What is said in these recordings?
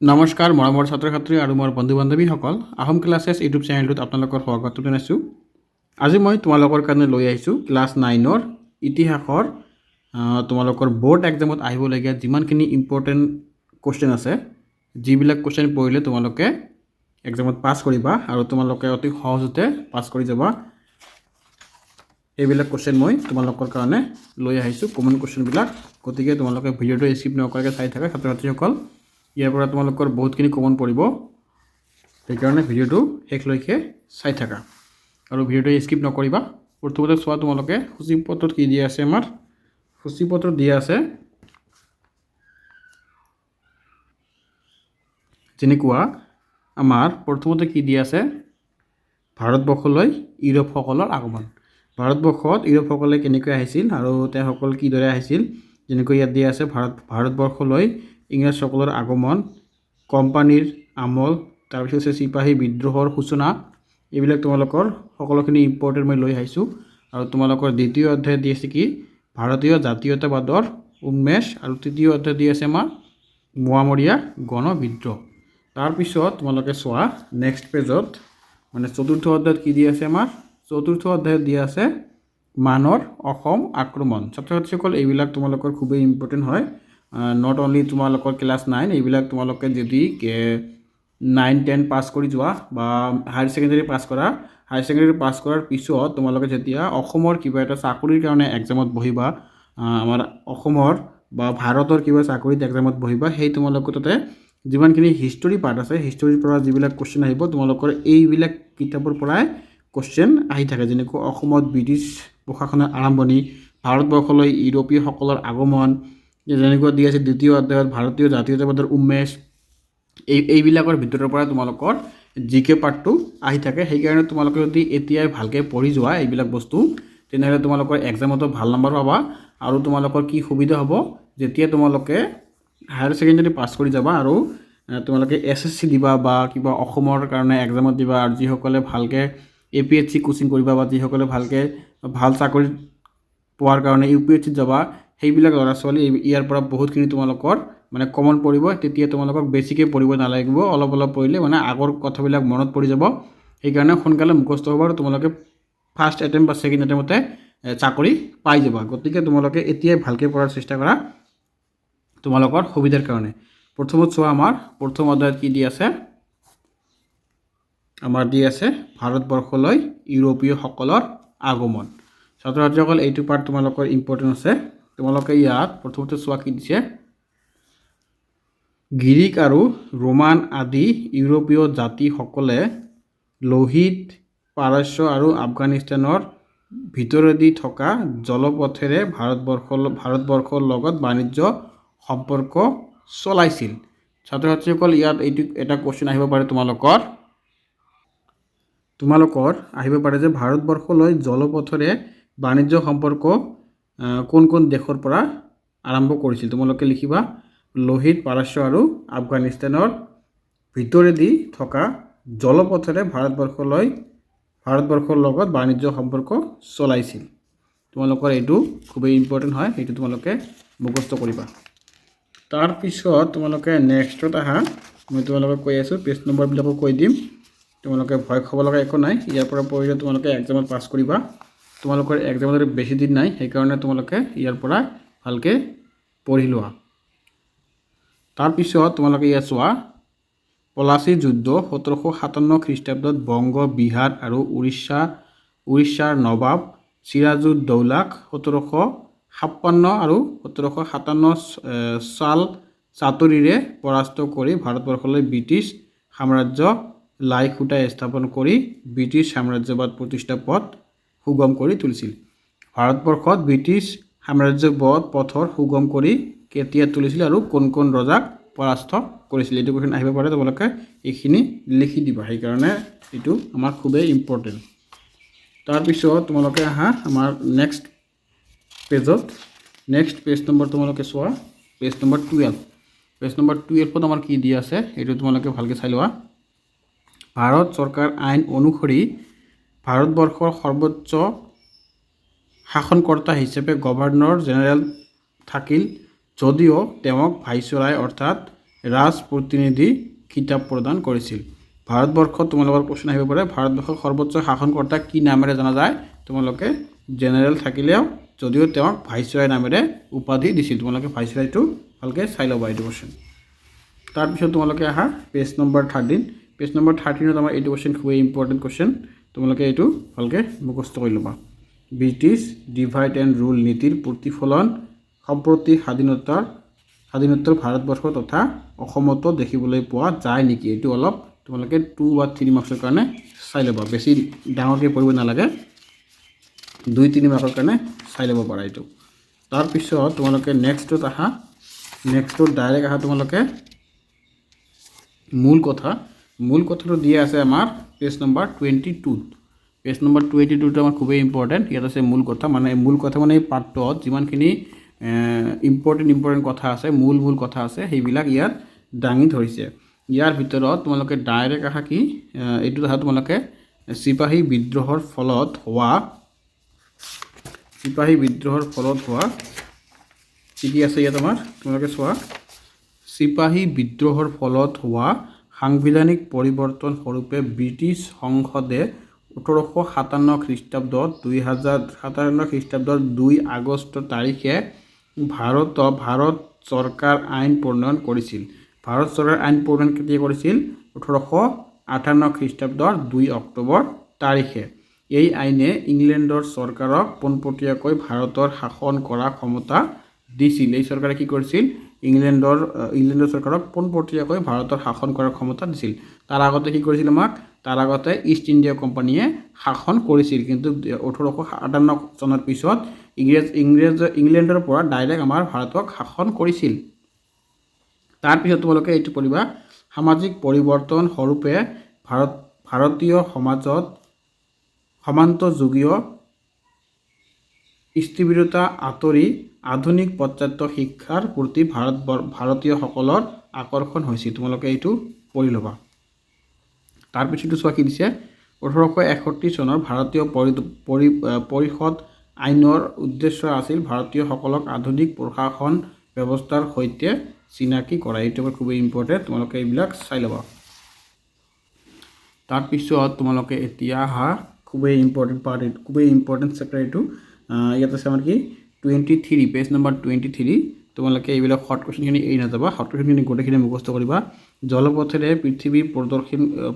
নমস্কাৰ মৰমৰ ছাত্ৰ ছাত্ৰী আৰু মোৰ বন্ধু বান্ধৱীসকল আহোম ক্লাছেছ ইউটিউব চেনেলটোত আপোনালোকৰ স্বাগত জনাইছোঁ। আজি মই তোমালোকৰ কাৰণে লৈ আহিছোঁ ক্লাছ 9ৰ ইতিহাসৰ তোমালোকৰ বোৰ্ড এক্সামত আহিবলগীয়া যিমানখিনি ইম্পৰ্টেণ্ট কুৱেশ্যন আছে, যিবিলাক কুৱেশ্যন পঢ়িলে তোমালোকে এক্সামত পাছ কৰিবা আৰু তোমালোকে অতি সহজতে পাছ কৰি যাবা, এইবিলাক কুৱেশ্যন মই তোমালোকৰ কাৰণে লৈ আহিছোঁ, কমন কুৱেশ্যনবিলাক। গতিকে তোমালোকে ভিডিঅ'টো স্কিপ নকৰাকৈ চাই থাকা ছাত্ৰ ছাত্ৰীসকল। ইয়াৰ পৰা তোমালোকৰ বহুতখিনি কমন পৰিব, সেইকাৰণে ভিডিঅ'টো শেষলৈকে চাই থাকা আৰু ভিডিঅ'টো স্কিপ নকৰিবা। প্ৰথমতে চোৱা তোমালোকে সূচীপত্ৰত কি দিয়া আছে। আমাৰ সূচীপত্ৰত দিয়া আছে যেনেকুৱা আমাৰ প্ৰথমতে কি দিয়া আছে, ভাৰতবৰ্ষলৈ ইউৰোপসকলৰ আগমন। ভাৰতবৰ্ষত ইউৰোপসকলে কেনেকৈ আহিছিল আৰু তেওঁসকল কিদৰে আহিছিল, যেনেকৈ ইয়াত দিয়া আছে ভাৰতবৰ্ষলৈ ইংৰাজসকলৰ আগমন, কোম্পানীৰ আমল, তাৰপিছত হৈছে চিপাহী বিদ্ৰোহৰ সূচনা। এইবিলাক তোমালোকৰ সকলোখিনি ইম্পৰ্টেণ্ট মই লৈ আহিছোঁ। আৰু তোমালোকৰ দ্বিতীয় অধ্যায় দি আছে কি, ভাৰতীয় জাতীয়তাবাদৰ উন্মেষ, আৰু তৃতীয় অধ্যায় দি আছে আমাৰ মোৱামৰীয়া গণবিদ্ৰোহ। তাৰপিছত তোমালোকে চোৱা নেক্সট পেজত, মানে চতুৰ্থ অধ্যায়ত কি দি আছে, আমাৰ চতুৰ্থ অধ্যায়ত দিয়া আছে মানৰ অসম আক্ৰমণ। ছাত্ৰ ছাত্ৰীসকল এইবিলাক তোমালোকৰ খুবেই ইম্পৰ্টেণ্ট হয়। নট অনলি তোমালোকৰ ক্লাছ 9, এইবিলাক তোমালোকে যদি 9-10 পাছ কৰি যোৱা বা হায়াৰ ছেকেণ্ডেৰী পাছ কৰা, হায়াৰ ছেকেণ্ডেৰী পাছ কৰাৰ পিছত তোমালোকে যেতিয়া অসমৰ কিবা এটা চাকৰিৰ কাৰণে এক্সামত বহিবা, আমাৰ অসমৰ বা ভাৰতৰ কিবা চাকৰিত এক্সামত বহিবা, সেই তোমালোকৰ তাতে যিমানখিনি হিষ্টৰী পাৰ্ট আছে, হিষ্টৰীৰ পৰা যিবিলাক কুৱেশ্যন আহিব তোমালোকৰ এইবিলাক কিতাপৰ পৰাই কুৱেশ্যন আহি থাকে। যেনেকৈ অসমত ব্ৰিটিছ প্ৰশাসনৰ আৰম্ভণি, ভাৰতবৰ্ষলৈ ইউৰোপীয়সকলৰ আগমন, যেনেকুৱা দি আছে দ্বিতীয় অধ্যায়ত ভাৰতীয় জাতীয়তাবাদৰ উন্মেষ। এইবিলাকৰ ভিতৰৰ পৰা তোমালোকৰ জিকে পাৰ্টটো আহি থাকে। সেইকাৰণে তোমালোকে যদি এতিয়াই ভালকৈ পঢ়ি যোৱা এইবিলাক বস্তু, তেনেহ'লে তোমালোকৰ এক্সামতো ভাল নম্বৰ পাবা। আৰু তোমালোকৰ কি সুবিধা হ'ব, যেতিয়া তোমালোকে হায়াৰ ছেকেণ্ডেৰী পাছ কৰি যাবা আৰু তোমালোকে SSC দিবা বা কিবা অসমৰ কাৰণে এক্সামত দিবা, আৰু যিসকলে ভালকৈ APSC কোচিং কৰিবা বা যিসকলে ভালকৈ ভাল চাকৰি পোৱাৰ কাৰণে UPSCত যাবা, সেইবিলাক ল'ৰা ছোৱালী ইয়াৰ পৰা বহুতখিনি তোমালোকৰ মানে কমন পৰিব। তেতিয়া তোমালোকক বেছিকৈ পঢ়িব নালাগিব, অলপ অলপ পঢ়িলে মানে আগৰ কথাবিলাক মনত পৰি যাব। সেইকাৰণে সোনকালে মুখস্থ হ'ব আৰু তোমালোকে ফাৰ্ষ্ট এটেম্প বা ছেকেণ্ড এটেম্পতে চাকৰি পাই যাবা। গতিকে তোমালোকে এতিয়াই ভালকৈ পঢ়াৰ চেষ্টা কৰা তোমালোকৰ সুবিধাৰ কাৰণে। প্ৰথমত চোৱা আমাৰ প্ৰথম অধ্যায়ত কি দি আছে, আমাৰ দি আছে ভাৰতবৰ্ষলৈ ইউৰোপীয়সকলৰ আগমন। ছাত্ৰ ছাত্ৰীসকল এইটো পাৰ্ট তোমালোকৰ ইম্পৰ্টেণ্ট আছে। তোমালোকে ইয়াত প্ৰথমতে চোৱা কি দিছে, গ্ৰীক আৰু ৰোমান আদি ইউৰোপীয় জাতিসকলে লোহিত, পাৰস্য আৰু আফগানিস্তানৰ ভিতৰেদি থকা জলপথেৰে ভাৰতবৰ্ষৰ লগত বাণিজ্য সম্পৰ্ক চলাইছিল। ছাত্ৰ ছাত্ৰীসকল ইয়াত এইটো এটা কুৱেশ্যন আহিব পাৰে তোমালোকৰ আহিব পাৰে যে ভাৰতবৰ্ষলৈ জলপথেৰে বাণিজ্য সম্পৰ্ক কোন কোন দেশৰ পৰা আৰম্ভ কৰিছিল। তোমালোকে লিখিবা লোহিত, পাৰস্য আৰু আফগানিস্তানৰ ভিতৰেদি থকা জলপথেৰে ভাৰতবৰ্ষৰ লগত বাণিজ্য সম্পৰ্ক চলাইছিল। তোমালোকৰ এইটো খুবেই ইম্পৰ্টেণ্ট হয়, সেইটো তোমালোকে মুখস্থ কৰিবা। তাৰপিছত তোমালোকে নেক্সটত আহা, মই তোমালোকক কৈ আছোঁ, পেজ নম্বৰবিলাকো কৈ দিম, তোমালোকে ভয় খাব লগা একো নাই। ইয়াৰ পৰা পঢ়িলে তোমালোকে এক্সামত পাছ কৰিবা। তোমালোকৰ এক্সামত বেছি দিন নাই, সেইকাৰণে তোমালোকে ইয়াৰ পৰা ভালকৈ পঢ়ি লোৱা। তাৰপিছত তোমালোকে ইয়াত চোৱা, পলাচী যুদ্ধ 1757 খ্ৰীষ্টাব্দত বংগ, বিহাৰ আৰু উৰিষ্যাৰ নবাব চিৰাজউদ্দৌলাক 1756 আৰু 1757 চাল চাতুৰীৰে পৰাস্ত কৰি ভাৰতবৰ্ষলৈ ব্ৰিটিছ সাম্ৰাজ্য লাই খুঁটাই স্থাপন কৰি ব্ৰিটিছ সাম্ৰাজ্যবাদ প্ৰতিষ্ঠা পথ সুগম কৰি তুলিছিল। ভাৰতবৰ্ষত ব্ৰিটিছ সাম্ৰাজ্যবাদ পথৰ সুগম কৰি কেতিয়া তুলিছিল আৰু কোন কোন ৰজাক পৰাস্ত কৰিছিল। এইটো কুৱেশ্যন আহিব পাৰে, তোমালোকে এইখিনি লিখি দিবা, সেইকাৰণে এইটো আমাৰ খুবেই ইম্পৰ্টেণ্ট। তাৰপিছত তোমালোকে আহা আমাৰ নেক্সট পেজত, নেক্সট পেজ নম্বৰ তোমালোকে চোৱা, পেজ নম্বৰ 12। পেজ নম্বৰ 12ত আমাৰ কি দিয়া আছে এইটো তোমালোকে ভালকৈ চাই লোৱা। ভাৰত চৰকাৰ আইন অনুসৰি ভাৰতবৰ্ষৰ সৰ্বোচ্চ শাসনকৰ্তা হিচাপে গভৰ্ণৰ জেনেৰেল থাকিল, যদিও তেওঁক ভাইচৰয় অৰ্থাৎ ৰাজ প্ৰতিনিধি খিতাপ প্ৰদান কৰিছিল? ভাৰতবৰ্ষত তোমালোকৰ কোৱেশ্যন আহিব পাৰে, ভাৰতবৰ্ষৰ সৰ্বোচ্চ শাসনকৰ্তা কি নামেৰে জনা যায়? তোমালোকে জেনেৰেল থাকিলেও যদিও তেওঁক ভাইচৰয় নামেৰে উপাধি দিছিল। তোমালোকে ভাইচৰয়টো ভালকৈ চাই ল'বা এইটো কোৱেশ্যন। তাৰপিছত তোমালোকে আহা পেজ নম্বৰ 13। পেজ নম্বৰ 13ত আমাৰ এইটো কোৱেশ্যন খুবেই ইম্পৰ্টেণ্ট কোৱেশ্যন, তোমালোকে এইটো ভালকৈ মুখস্থ কৰি ল'বা। ব্ৰিটিছ ডিভাইড এণ্ড ৰুল নীতিৰ প্ৰতিফলন সম্প্ৰতি স্বাধীনোত্তৰ ভাৰতবৰ্ষ তথা অসমতো দেখিবলৈ পোৱা যায় নেকি? এইটো অলপ তোমালোকে 2 বা 3 মাৰ্কছৰ কাৰণে চাই ল'বা, বেছি ডাঙৰকৈ পঢ়িব নালাগে, 2-3 মাৰ্কৰ কাৰণে চাই ল'ব পাৰা এইটো। তাৰপিছত তোমালোকে নেক্সটত আহা, নেক্সটত ডাইৰেক্ট আহা তোমালোকে মূল কথাটো দিয়া আছে আমাৰ পেজ নম্বৰ 22। পেজ নম্বৰ 22টো আমাৰ খুবেই ইম্পৰ্টেণ্ট। ইয়াত আছে মূল কথা মানে এই পাঠটোত যিমানখিনি ইম্পৰ্টেণ্ট কথা আছে, মূল কথা আছে, সেইবিলাক ইয়াত দাঙি ধৰিছে। ইয়াৰ ভিতৰত তোমালোকে ডাইৰেক্ট আহা কি এইটোত আহা তোমালোকে চিপাহী বিদ্ৰোহৰ ফলত হোৱা কি আছে ইয়াত আমাৰ তোমালোকে চোৱা। চিপাহী বিদ্ৰোহৰ ফলত হোৱা সাংবিধানিক পৰিৱৰ্তন স্বৰূপে ব্ৰিটিছ সংসদে 1857 খ্ৰীষ্টাব্দত 2 আগষ্ট তাৰিখে ভাৰত চৰকাৰ আইন প্ৰণয়ন কৰিছিল। ভাৰত চৰকাৰ আইন প্ৰণয়ন কেতিয়া কৰিছিল? 1858 খ্ৰীষ্টাব্দৰ 2 অক্টোবৰ তাৰিখে। এই আইনে ইংলেণ্ডৰ চৰকাৰক পোনপটীয়াকৈ ভাৰতৰ শাসন কৰাৰ ক্ষমতা দিছিল। এই চৰকাৰে কি কৰিছিল? ইংলেণ্ডৰ চৰকাৰক পোনপটীয়াকৈ ভাৰতৰ শাসন কৰাৰ ক্ষমতা দিছিল। তাৰ আগতে কি কৰিছিল তাৰ আগতে ইষ্ট ইণ্ডিয়া কোম্পানীয়ে শাসন কৰিছিল, কিন্তু 1857 চনৰ পিছত ইংলেণ্ডৰ পৰা ডাইৰেক্ট আমাৰ ভাৰতক শাসন কৰিছিল। তাৰপিছত তোমালোকে এইটো পঢ়িবা, সামাজিক পৰিৱৰ্তন স্বৰূপে ভাৰতীয় সমাজত সমান্তযুগীয় স্থবিৰতা আঁতৰি আধুনিক পাশ্চাত্য শিক্ষাৰ প্ৰতি ভাৰতীয়সকলৰ আকৰ্ষণ হৈছিল। তোমালোকে এইটো পঢ়ি ল'বা। তাৰপিছতো চোৱা কি দিছে, 1861 চনৰ ভাৰতীয় পৰিষদ আইনৰ উদ্দেশ্য আছিল ভাৰতীয়সকলক আধুনিক প্ৰশাসন ব্যৱস্থাৰ সৈতে চিনাকি কৰা। এইটো খুবেই ইম্পৰ্টেণ্ট, তোমালোকে এইবিলাক চাই ল'বা। তাৰপিছত তোমালোকে এতিয়া আহা খুবেই ইম্পৰ্টেণ্ট পাৰ্ট, খুবেই ইম্পৰ্টেণ্ট চেপ্টাৰ এইটো। ইয়াত আছে আমাৰ কি 23, পেজ নম্বৰ 23। তোমালোকে এইবিলাক শৰ্ট কুৱেশ্যনখিনি এৰি নাযাবা, শৰ্ট কুৱেশ্যনখিনি গোটেইখিনি মুখস্থ কৰিবা। জলপথেৰে পৃথিৱী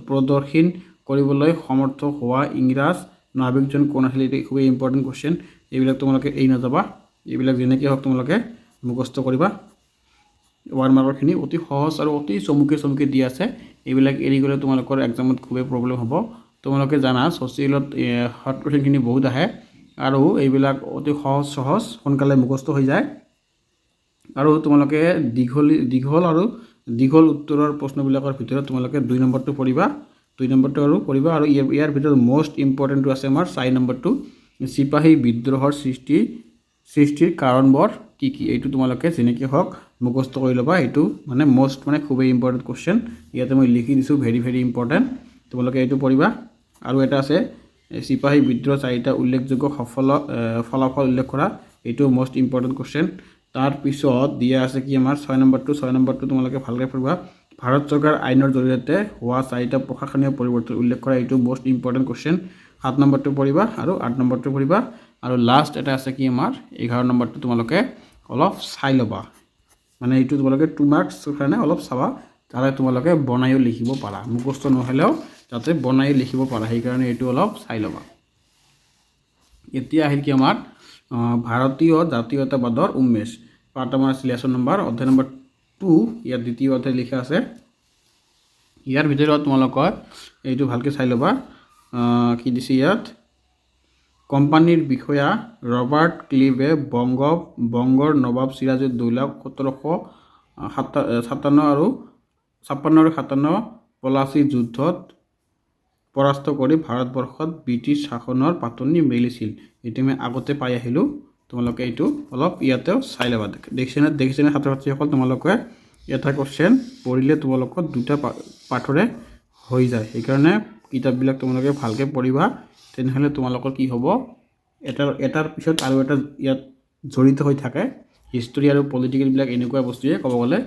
প্ৰদৰ্শন কৰিবলৈ সমৰ্থ হোৱা ইংৰাজ নাবিকজন কোন আছিল? এইটো খুবেই ইম্পৰ্টেণ্ট কুৱেশ্যন, এইবিলাক তোমালোকে এৰি নাযাবা। এইবিলাক যেনেকৈ হওক তোমালোকে মুখস্থ কৰিবা। 1 মাৰ্কৰখিনি অতি সহজ আৰু অতি চমুকে দি আছে, এইবিলাক এৰি গ'লে তোমালোকৰ এক্সামত খুবেই প্ৰব্লেম হ'ব। তোমালোকে জানা ছ'চিয়েলত শৰ্ট কুৱেশ্যনখিনি বহুত আহে আৰু এইবিলাক অতি সহজ সোনকালে মুখস্থ হৈ যায়। আৰু তোমালোকে দীঘল উত্তৰৰ প্ৰশ্নবিলাকৰ ভিতৰত তোমালোকে 2 নম্বৰটো পঢ়িবা, 2 নম্বৰটো আৰু পঢ়িবা। আৰু ইয়াৰ ভিতৰত মষ্ট ইম্পৰ্টেণ্টটো আছে আমাৰ 4 নম্বৰটো, চিপাহী বিদ্ৰোহৰ সৃষ্টিৰ কাৰণবোৰ কি? এইটো তোমালোকে যেনেকৈ হওক মুখস্থ কৰি ল'বা। এইটো মষ্ট খুবেই ইম্পৰ্টেণ্ট কুৱেশ্যন, ইয়াতে মই লিখি দিছোঁ, ভেৰি ইম্পৰ্টেণ্ট, তোমালোকে এইটো পঢ়িবা। আৰু এটা আছে চিপাহী বিদ্ৰোহ 4টা উল্লেখযোগ্য ফলাফল উল্লেখ কৰা, এইটো মষ্ট ইম্পৰ্টেণ্ট কুৱেশ্যন। তাৰপিছত দিয়া আছে কি আমাৰ 6 নম্বৰটো তোমালোকে ভালকৈ পঢ়িবা। ভাৰত চৰকাৰ আইনৰ জৰিয়তে হোৱা 4টা প্ৰশাসনীয় পৰিৱৰ্তন উল্লেখ কৰা, এইটো মষ্ট ইম্পৰ্টেণ্ট কুৱেশ্যন। 7 নম্বৰটো পঢ়িবা আৰু 8 নম্বৰটো পঢ়িবা। আৰু লাষ্ট এটা আছে কি আমাৰ 11 নম্বৰটো তোমালোকে অলপ চাই ল'বা, এইটো তোমালোকে 2 মাৰ্কছৰ কাৰণে অলপ চাবা, যাতে তোমালোকে বনায়ো লিখিব পাৰা, মুখস্থ নহ'লেও যাতে বনাই লিখিব পাৰা, সেইকাৰণে এইটো অলপ চাই ল'বা। এতিয়া আহিল কি আমাৰ ভাৰতীয় জাতীয়তাবাদৰ উন্মেষ, পাৰ্ট আমাৰ আছিলে লেচন নম্বৰ অধ্যায় নম্বৰ 2, ইয়াত দ্বিতীয় অধ্যায় লিখা আছে। ইয়াৰ ভিতৰত তোমালোকৰ এইটো ভালকৈ চাই ল'বা, কি দিছে ইয়াত। কোম্পানীৰ বিষয়া ৰবাৰ্ট ক্লিভে বংগৰ নৱাব চিৰাজউদ্দৌলাক 1756 আৰু 57 পলাচী যুদ্ধত পৰাস্ত কৰি ভাৰতবৰ্ষত ব্ৰিটিছ শাসনৰ পাতনি মেলিছিল। এইটো আমি আগতে পাই আহিলোঁ, তোমালোকে এইটো অলপ ইয়াতেও চাই ল'বা। দেখিছেনে ছাত্ৰ ছাত্ৰীসকল, তোমালোকে এটা কুৱেশ্যন পঢ়িলে তোমালোকৰ 2টা পাঠৰে হৈ যায়, সেইকাৰণে কিতাপবিলাক তোমালোকে ভালকৈ পঢ়িবা, তেনেহ'লে তোমালোকৰ কি হ'ব, এটাৰ পিছত আৰু এটা ইয়াত জড়িত হৈ থাকে। হিষ্টৰী আৰু পলিটিকেলবিলাক এনেকুৱা বস্তুৱে ক'ব গ'লে